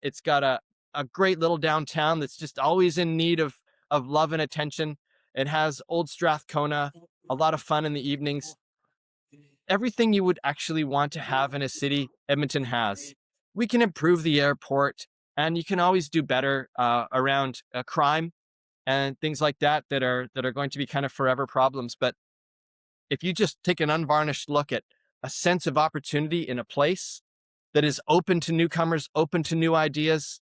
It's got a great little downtown that's just always in need of love and attention. It has Old Strathcona, a lot of fun in the evenings. everything you would actually want to have in a city, Edmonton has. We can improve the airport, and you can always do better around crime and things like that that are going to be kind of forever problems. But if you just take an unvarnished look at a sense of opportunity in a place that is open to newcomers, open to new ideas,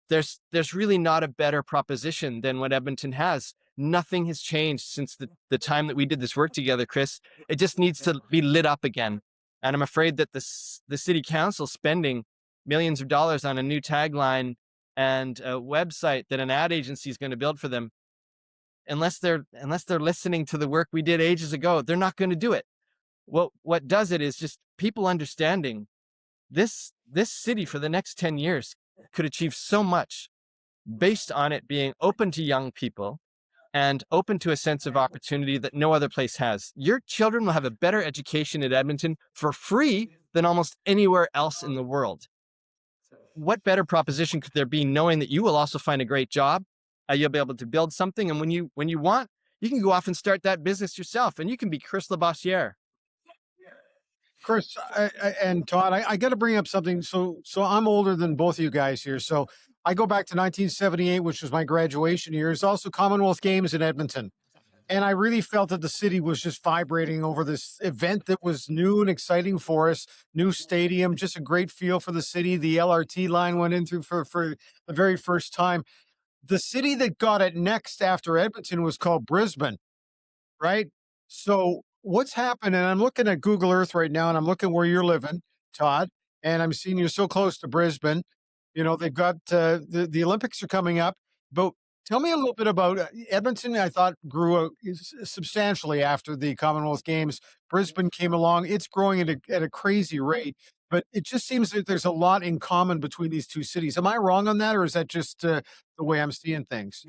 there's really not a better proposition than what Edmonton has. Nothing has changed since the time that we did this work together, Chris. It just needs to be lit up again. And I'm afraid that the city council spending millions of dollars on a new tagline and a website that an ad agency is going to build for them, unless they're listening to the work we did ages ago, they're not going to do it. What does it is just people understanding this city for the next 10 years could achieve so much based on it being open to young people and open to a sense of opportunity that no other place has. Your children will have a better education at Edmonton for free than almost anywhere else in the world. What better proposition could there be, knowing that you will also find a great job? You'll be able to build something, and when you want, you can go off and start that business yourself, and you can be Chris LaBossiere. Chris and Todd, I got to bring up something. So I'm older than both of you guys here. So I go back to 1978, which was my graduation year. It's also Commonwealth Games in Edmonton. And I really felt that the city was just vibrating over this event that was new and exciting for us. New stadium, just a great feel for the city. The LRT line went in through for the very first time. The city that got it next after Edmonton was called Brisbane, right? So what's happened? And I'm looking at Google Earth right now, and I'm looking where you're living, Todd, and I'm seeing you're so close to Brisbane. You know, they've got the Olympics are coming up, but tell me a little bit about Edmonton. I thought grew substantially after the Commonwealth Games. Brisbane came along; it's growing at a crazy rate. But it just seems that there's a lot in common between these two cities. Am I wrong on that, or is that just the way I'm seeing things?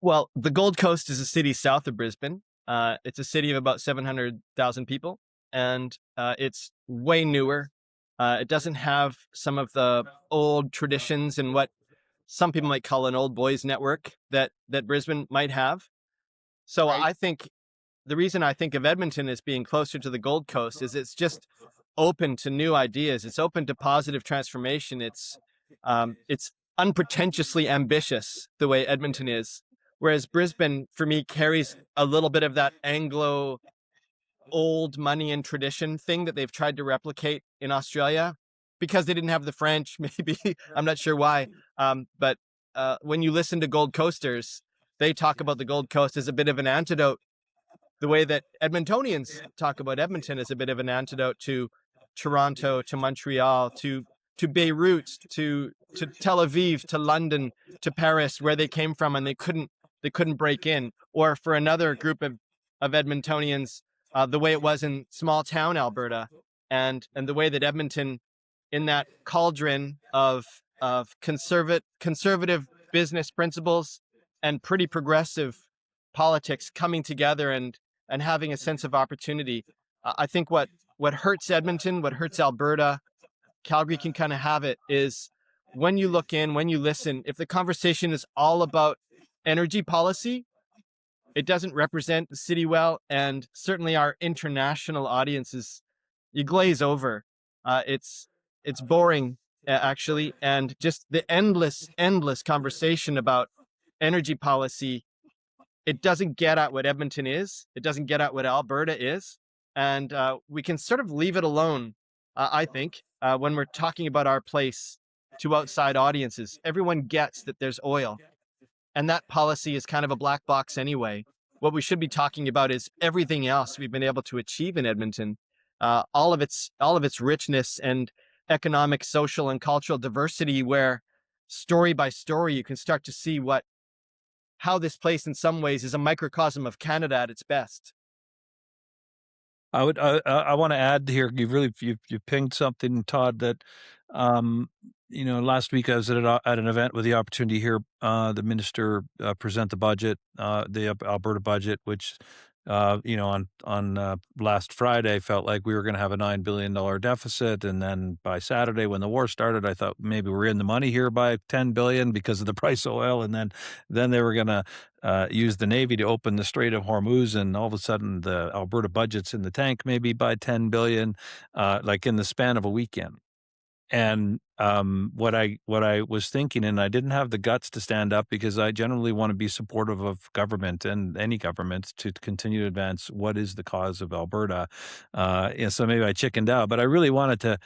Well, the Gold Coast is a city south of Brisbane. It's a city of about 700,000 people, and it's way newer. It doesn't have some of the old traditions and what some people might call an old boys network that Brisbane might have. So Right. I think the reason I think of Edmonton as being closer to the Gold Coast is it's just open to new ideas. It's open to positive transformation. It's unpretentiously ambitious the way Edmonton is. Whereas Brisbane, for me, carries a little bit of that Anglo old money and tradition thing that they've tried to replicate in Australia because they didn't have the French, maybe. I'm not sure why. But when you listen to Gold Coasters, they talk about the Gold Coast as a bit of an antidote, the way that Edmontonians talk about Edmonton as a bit of an antidote to Toronto, to Montreal, to Beirut, to Tel Aviv, to London, to Paris, where they came from and they couldn't break in. Or for another group of Edmontonians, the way it was in small town Alberta, and the way that Edmonton, in that cauldron of conservative business principles and pretty progressive politics coming together and having a sense of opportunity. I think what hurts Edmonton, what hurts Alberta, Calgary can kind of have it, is when you look in, when you listen, if the conversation is all about energy policy, it doesn't represent the city well. And certainly our international audiences, you glaze over. It's boring, actually. And just the endless conversation about energy policy, it doesn't get at what Edmonton is. It doesn't get at what Alberta is. And we can sort of leave it alone, I think, when we're talking about our place to outside audiences. Everyone gets that there's oil. And that policy is kind of a black box anyway. What we should be talking about is everything else we've been able to achieve in Edmonton, all of its richness and economic, social, and cultural diversity, where story by story you can start to see how this place in some ways is a microcosm of Canada at its best. I want to add here. You pinged something, Todd, that last week I was at an event with the opportunity to hear the minister present the budget, the Alberta budget, which on last Friday, felt like we were going to have a $9 billion deficit. And then by Saturday, when the war started, I thought maybe we're in the money here by 10 billion because of the price of oil. And then they were going to use the Navy to open the Strait of Hormuz. And all of a sudden the Alberta budget's in the tank, maybe by 10 billion, like in the span of a weekend. And what I was thinking, and I didn't have the guts to stand up because I generally want to be supportive of government and any government to continue to advance what is the cause of Alberta. So maybe I chickened out, but I really wanted to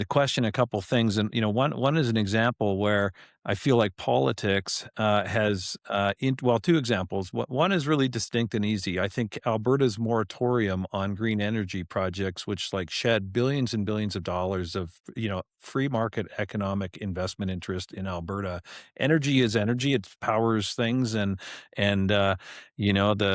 question a couple things. And one is an example where I feel like politics has, two examples. One is really distinct and easy. I think Alberta's moratorium on green energy projects, which like shed billions and billions of dollars of, free market economic investment interest in Alberta. Energy is energy. It powers things. And the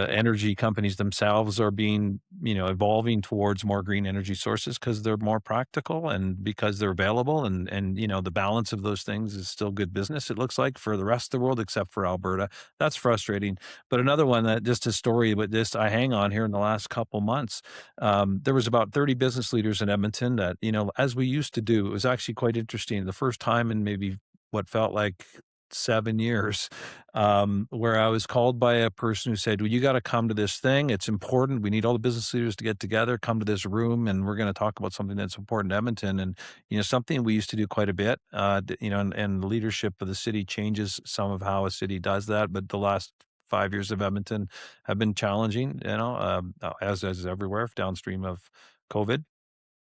energy companies themselves are being, evolving towards more green energy sources because they're more practical and because they're available. And the balance of those things is still good business, it looks like, for the rest of the world, except for Alberta. That's frustrating. But another one that just a story with this I hang on here in the last couple months, there was about 30 business leaders in Edmonton that, as we used to do, it was actually quite interesting. The first time in maybe what felt like 7 years, where I was called by a person who said, well, you got to come to this thing. It's important. We need all the business leaders to get together, come to this room, and we're going to talk about something that's important to Edmonton. And, something we used to do quite a bit, and the leadership of the city changes some of how a city does that. But the last 5 years of Edmonton have been challenging, as everywhere downstream of COVID.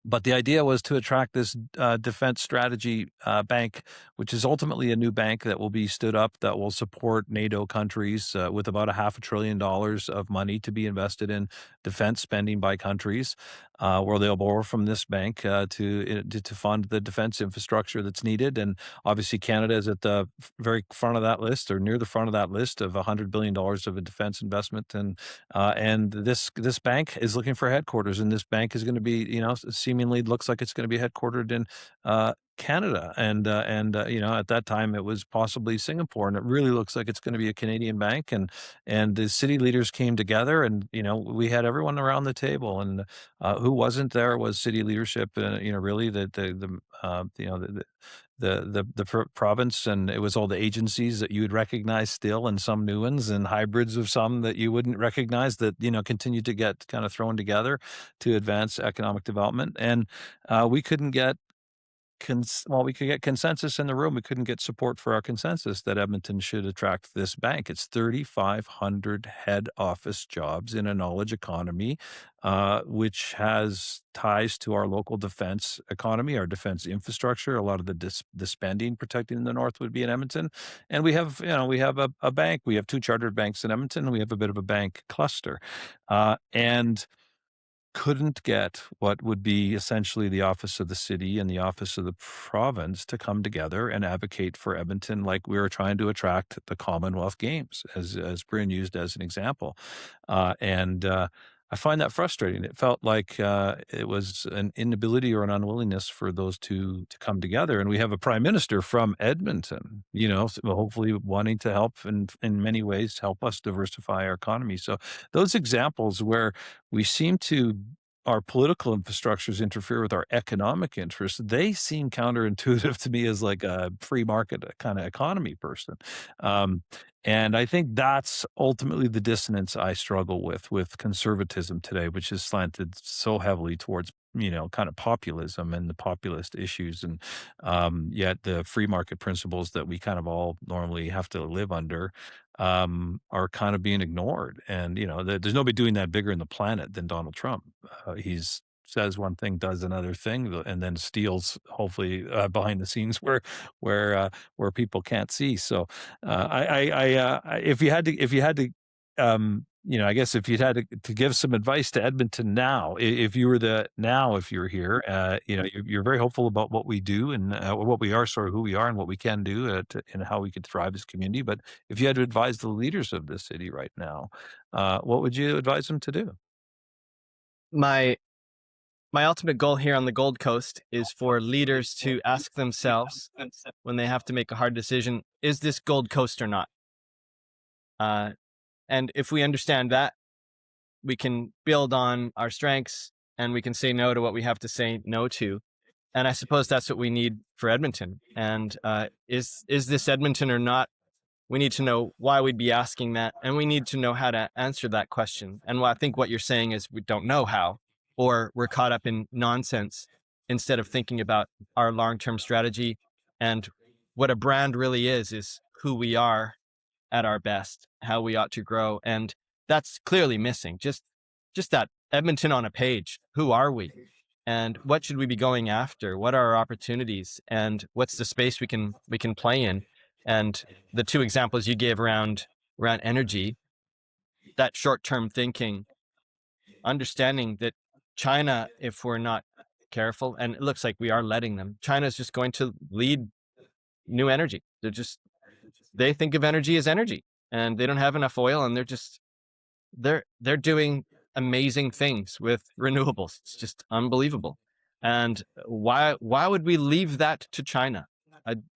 But the idea was to attract this defense strategy bank, which is ultimately a new bank that will be stood up that will support NATO countries with about $500 billion of money to be invested in defense spending by countries, where they'll borrow from this bank to fund the defense infrastructure that's needed. And obviously, Canada is at the very front of that list, or near the front of that list, of $100 billion of a defense investment. And this bank is looking for headquarters, and this bank is going to be, seemingly looks like it's going to be headquartered in Canada. And at that time it was possibly Singapore, and it really looks like it's going to be a Canadian bank. And the city leaders came together, and we had everyone around the table, and who wasn't there was city leadership. Really the province, and it was all the agencies that you would recognize still, and some new ones, and hybrids of some that you wouldn't recognize, that continue to get kind of thrown together to advance economic development. And we couldn't get we could get consensus in the room. We couldn't get support for our consensus that Edmonton should attract this bank. It's 3,500 head office jobs in a knowledge economy, which has ties to our local defense economy, our defense infrastructure. A lot of the spending protecting the North would be in Edmonton. And we have a bank. We have 2 chartered banks in Edmonton. We have a bit of a bank cluster. And couldn't get what would be essentially the office of the city and the office of the province to come together and advocate for Edmonton, like we were trying to attract the Commonwealth Games, as Bryn used as an example. And I find that frustrating. It felt like it was an inability or an unwillingness for those two to come together. And we have a prime minister from Edmonton, hopefully wanting to help in many ways, help us diversify our economy. So those examples where we seem to, our political infrastructures interfere with our economic interests, they seem counterintuitive to me as like a free market kind of economy person. And I think that's ultimately the dissonance I struggle with conservatism today, which is slanted so heavily towards, kind of populism and the populist issues. And yet the free market principles that we kind of all normally have to live under are kind of being ignored. And, there's nobody doing that bigger in the planet than Donald Trump. He's says one thing, does another thing, and then steals, hopefully, behind the scenes where people can't see. So, if you had to, I guess if you had to give some advice to Edmonton now, if you were here, you're very hopeful about what we do and what we are, sort of who we are and what we can do and how we could thrive as a community. But if you had to advise the leaders of this city right now, what would you advise them to do? My ultimate goal here on the Gold Coast is for leaders to ask themselves, when they have to make a hard decision, is this Gold Coast or not? And if we understand that, we can build on our strengths, and we can say no to what we have to say no to. And I suppose that's what we need for Edmonton. And is this Edmonton or not? We need to know why we'd be asking that, and we need to know how to answer that question. And I think what you're saying is we don't know how, or we're caught up in nonsense instead of thinking about our long-term strategy. And what a brand really is who we are at our best, how we ought to grow. And that's clearly missing. Just that Edmonton on a page. Who are we? And what should we be going after? What are our opportunities? And what's the space we can play in? And the two examples you gave around energy, that short-term thinking, understanding that China, if we're not careful, and it looks like we are letting them, China is just going to lead new energy. They think of energy as energy, and they don't have enough oil, and they're doing amazing things with renewables. It's just unbelievable. And why would we leave that to China?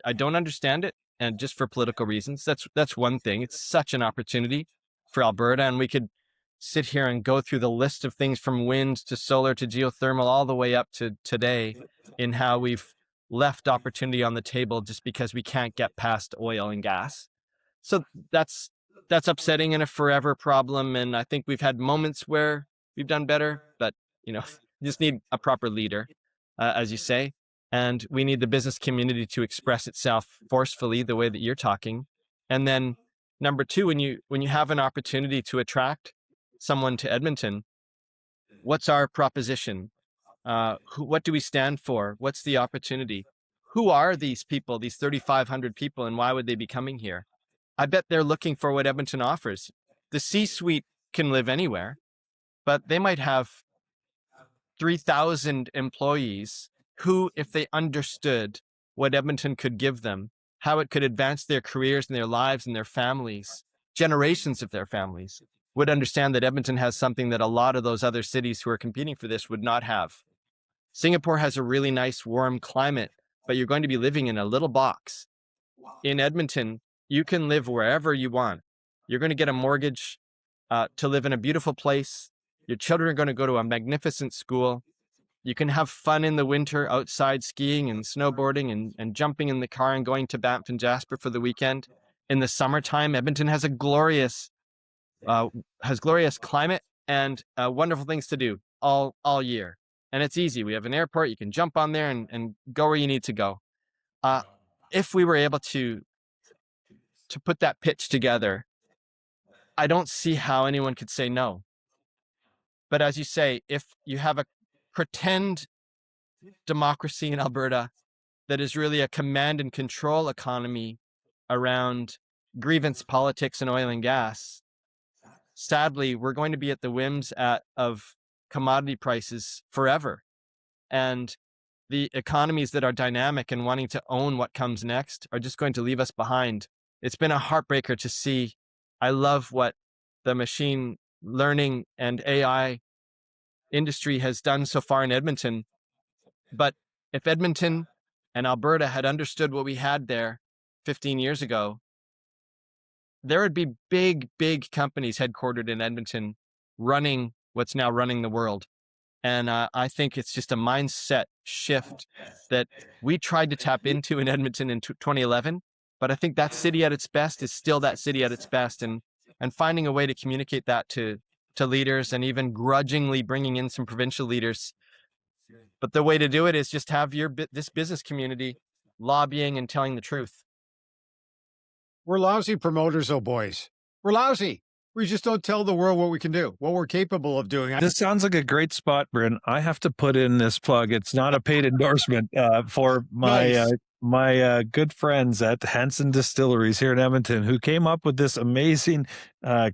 I don't understand it. And just for political reasons, that's one thing. It's such an opportunity for Alberta, and we could sit here and go through the list of things from wind to solar to geothermal, all the way up to today, in how we've left opportunity on the table just because we can't get past oil and gas. So that's upsetting and a forever problem. And I think we've had moments where we've done better, but you just need a proper leader, as you say. And we need the business community to express itself forcefully the way that you're talking. And then number two, when you have an opportunity to attract someone to Edmonton, what's our proposition? What do we stand for? What's the opportunity? Who are these people, these 3,500 people, and why would they be coming here? I bet they're looking for what Edmonton offers. The C-suite can live anywhere, but they might have 3,000 employees who, if they understood what Edmonton could give them, how it could advance their careers and their lives and their families, generations of their families, would understand that Edmonton has something that a lot of those other cities who are competing for this would not have. Singapore has a really nice warm climate, but you're going to be living in a little box. In Edmonton, you can live wherever you want. You're going to get a mortgage to live in a beautiful place. Your children are going to go to a magnificent school. You can have fun in the winter outside skiing and snowboarding and jumping in the car and going to Banff and Jasper for the weekend. In the summertime, Edmonton has a glorious climate and wonderful things to do all year. And it's easy. We have an airport. You can jump on there and go where you need to go. If we were able to put that pitch together, I don't see how anyone could say no. But as you say, if you have a pretend democracy in Alberta that is really a command and control economy around grievance politics and oil and gas, sadly, we're going to be at the whims of commodity prices forever. And the economies that are dynamic and wanting to own what comes next are just going to leave us behind. It's been a heartbreaker to see. I love what the machine learning and AI industry has done so far in Edmonton. But if Edmonton and Alberta had understood what we had there 15 years ago, there would be big, big companies headquartered in Edmonton running what's now running the world. And I think it's just a mindset shift that we tried to tap into in Edmonton in 2011. But I think that city at its best is still that city at its best. And finding a way to communicate that to leaders, and even grudgingly bringing in some provincial leaders. But the way to do it is just have this business community lobbying and telling the truth. We're lousy promoters, oh boys. We're lousy. We just don't tell the world what we can do, what we're capable of doing. This sounds like a great spot, Bryn. I have to put in this plug. It's not a paid endorsement for my Nice. my good friends at Hanson Distilleries here in Edmonton, who came up with this amazing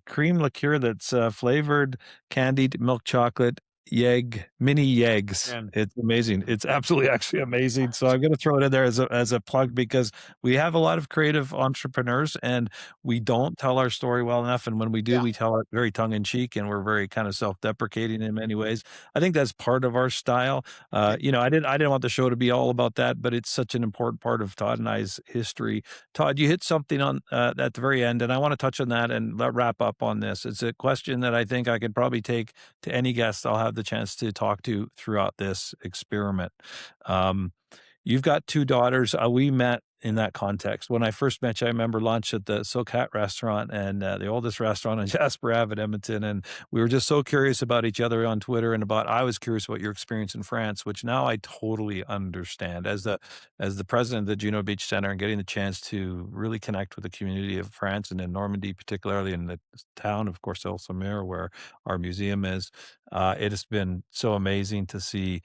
cream liqueur that's flavored candied milk chocolate mini yeggs. And It's amazing. It's absolutely actually amazing. So I'm going to throw it in there as a plug, because we have a lot of creative entrepreneurs and we don't tell our story well enough. And when we do, Yeah. we tell it very tongue in cheek, and we're very kind of self-deprecating in many ways. I think that's part of our style. You know, I didn't want the show to be all about that, but it's such an important part of Todd and I's history. Todd, you hit something on at the very end, and I want to touch on that and wrap up on this. It's a question that I think I could probably take to any guest I'll have the chance to talk to throughout this experiment. Um, You've got two daughters. We met in that context. When I first met you, I remember lunch at the SoCat restaurant, and the oldest restaurant in Jasper Ave in Edmonton. And we were just so curious about each other on Twitter, and I was curious about your experience in France, which now I totally understand as the president of the Juno Beach Center, and getting the chance to really connect with the community of France and in Normandy, particularly in the town, of course, Saumur, where our museum is. It has been so amazing to see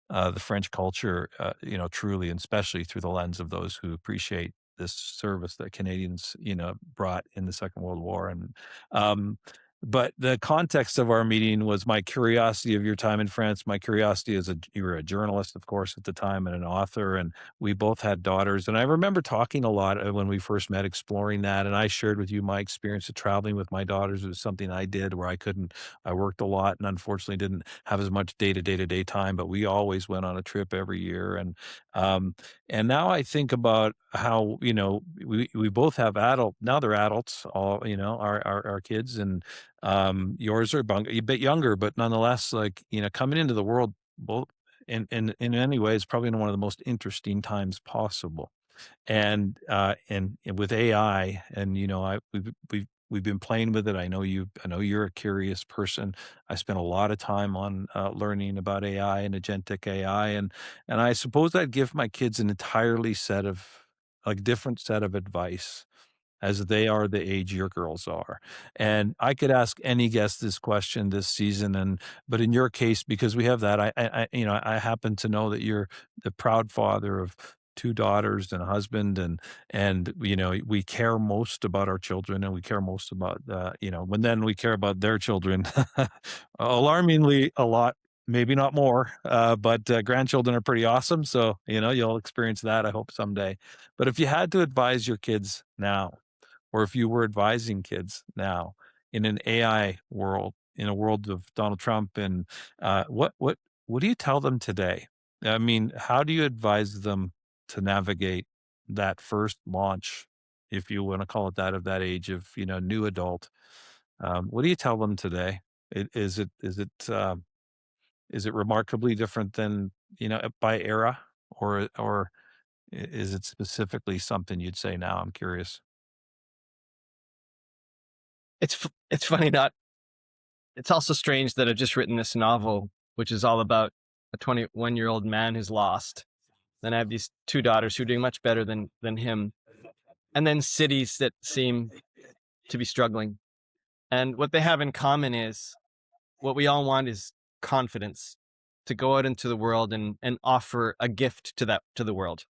the French culture, you know, truly, and especially through the lens of those who appreciate this service that Canadians, you know, brought in the Second World War. And um, but the context of our meeting was my curiosity of your time in France. My curiosity as you were a journalist, of course, at the time, and an author, and we both had daughters. And I remember talking a lot when we first met, exploring that. And I shared with you my experience of traveling with my daughters. It was something I did where I worked a lot and unfortunately didn't have as much day-to-day time, but we always went on a trip every year. Um, and now I think about how, you know, we both have now they're adults, all, you know, our kids, and yours are a bit younger, but nonetheless, like, you know, coming into the world, both in many ways, probably in one of the most interesting times possible. And with AI, and you know, we've been playing with it. I know you're a curious person. I spent a lot of time on learning about AI and agentic AI, and I suppose I'd give my kids an entirely different set of advice, as they are the age your girls are. And I could ask any guest this question this season, but in your case, because we have that, you know, I happen to know that you're the proud father of two daughters and a husband, and you know, we care most about our children, and we care most about you know, when then we care about their children alarmingly a lot. Maybe not more, but grandchildren are pretty awesome. So, you know, you'll experience that, I hope, someday. But if you had to advise your kids now, or if you were advising kids now in an AI world, in a world of Donald Trump, and what do you tell them today? I mean, how do you advise them to navigate that first launch, if you want to call it that, of that age of, you know, new adult? What do you tell them today? Is it remarkably different than, you know, by era, or is it specifically something you'd say now? I'm curious. It's funny, not it's also strange that I've just written this novel, which is all about a 21-year-old man who's lost. Then I have these two daughters who are doing much better than him, and then cities that seem to be struggling. And what they have in common is what we all want is confidence, to go out into the world and offer a gift to the world.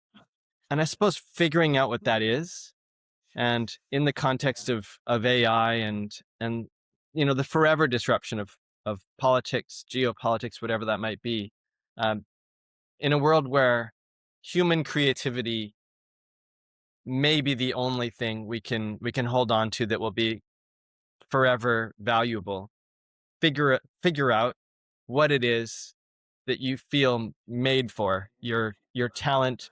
And I suppose figuring out what that is, and in the context of AI and you know, the forever disruption of politics, geopolitics, whatever that might be, um, in a world where human creativity may be the only thing we can hold on to that will be forever valuable. Figure out what it is that you feel made for, your talent,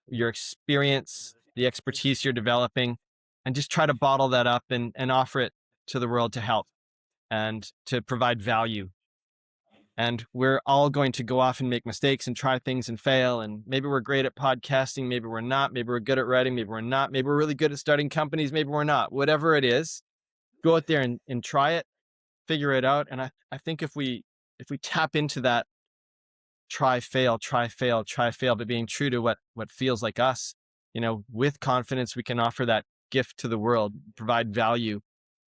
your experience, the expertise you're developing, and just try to bottle that up and offer it to the world to help and to provide value. And we're all going to go off and make mistakes and try things and fail. And maybe we're great at podcasting. Maybe we're not. Maybe we're good at writing. Maybe we're not. Maybe we're really good at starting companies. Maybe we're not. Whatever it is, go out there and try it, figure it out. And I think if we tap into that try, fail, but being true to what feels like us, you know, with confidence, we can offer that gift to the world, provide value.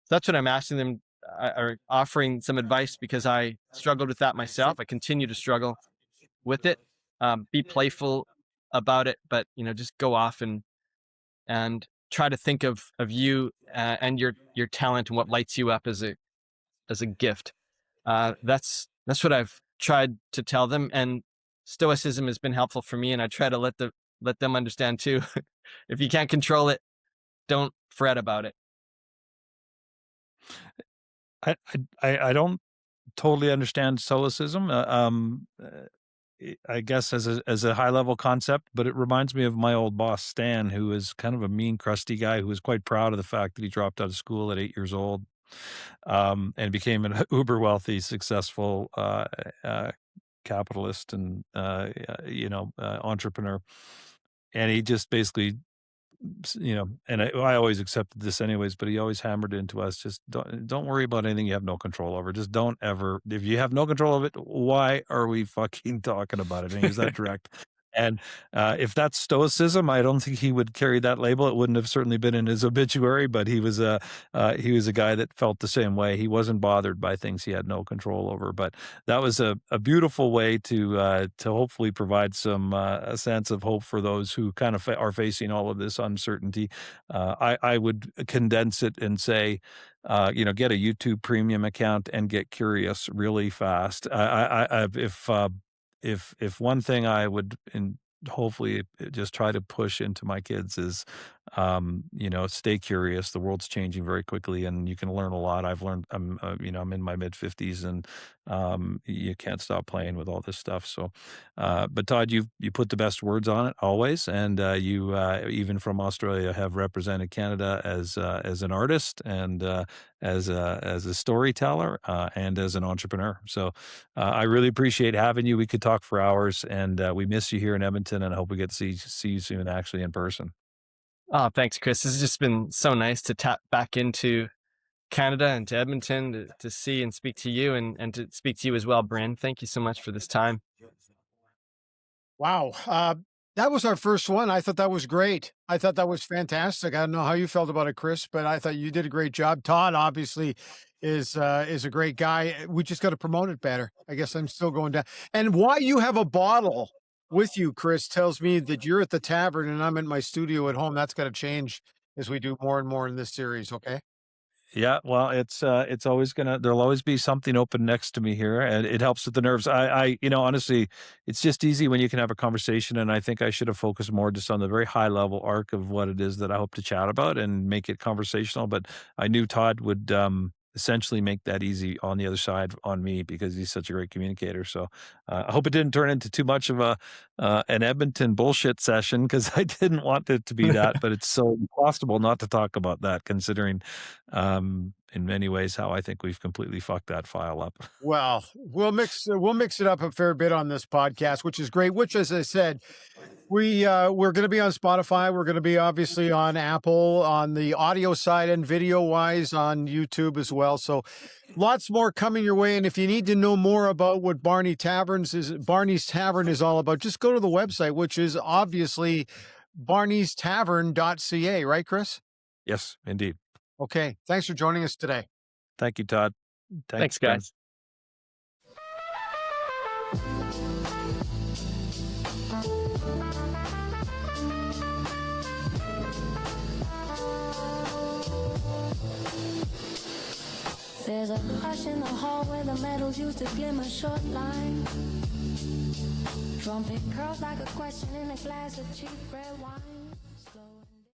That's what I'm asking them, or offering some advice, because I struggled with that myself. I continue to struggle with it. Be playful about it, but you know, just go off and try to think of you and your talent and what lights you up as a gift. That's That's what I've tried to tell them, and stoicism has been helpful for me. And I try to let them understand too. If you can't control it, don't fret about it. I don't totally understand stoicism. I guess as a high level concept, but it reminds me of my old boss Stan, who is kind of a mean, crusty guy who was quite proud of the fact that he dropped out of school at 8 years old, and became an uber wealthy, successful capitalist and entrepreneur. And he just basically, and I always accepted this anyways, but he always hammered into us, just don't worry about anything you have no control over. Just don't ever, if you have no control of it, why are we fucking talking about it? And he was that direct. And if that's stoicism, I don't think he would carry that label. It wouldn't have certainly been in his obituary, but he was a guy that felt the same way. He wasn't bothered by things he had no control over. But that was a beautiful way to hopefully provide some a sense of hope for those who kind of are facing all of this uncertainty. I would condense it and say, get a YouTube premium account and get curious really fast. If one thing I would hopefully just try to push into my kids is, stay curious. The world's changing very quickly, and you can learn a lot. I've learned. I'm in my mid-50s, and you can't stop playing with all this stuff. So, but Todd, you put the best words on it always, and you even from Australia have represented Canada as an artist and as a storyteller and as an entrepreneur. So I really appreciate having you. We could talk for hours, and we miss you here in Edmonton, and I hope we get to see you soon, actually in person. Oh, thanks, Chris. This has just been so nice to tap back into Canada and to Edmonton to see and speak to you and to speak to you as well, Bryn. Thank you so much for this time. Wow. That was our first one. I thought that was great. I thought that was fantastic. I don't know how you felt about it, Chris, but I thought you did a great job. Todd obviously is a great guy. We just got to promote it better. I guess I'm still going down. And why you have a bottle with you, Chris, tells me that you're at the tavern and I'm in my studio at home. That's got to change as we do more and more in this series. Okay. Yeah, well, it's always there'll always be something open next to me here, and it helps with the nerves. Honestly, it's just easy when you can have a conversation, and I think I should have focused more just on the very high level arc of what it is that I hope to chat about and make it conversational. But I knew Todd would essentially make that easy on the other side on me because he's such a great communicator. So I hope it didn't turn into too much of an Edmonton bullshit session, because I didn't want it to be that, but it's so impossible not to talk about that, considering in many ways how I think we've completely fucked that file up. Well, we'll mix it up a fair bit on this podcast, which is great. Which, as I said, we're going to be on Spotify. We're going to be obviously on Apple, on the audio side, and video wise on YouTube as well. So lots more coming your way. And if you need to know more about what Barney's Tavern is all about, just go to the website, which is obviously barneystavern.ca, right, Chris? Yes, indeed. Okay. Thanks for joining us today. Thank you, Todd. Thanks, guys. There's a hush in the hall where the metals used to glimmer short line. Trumpet curls like a question in a glass of cheap red wine.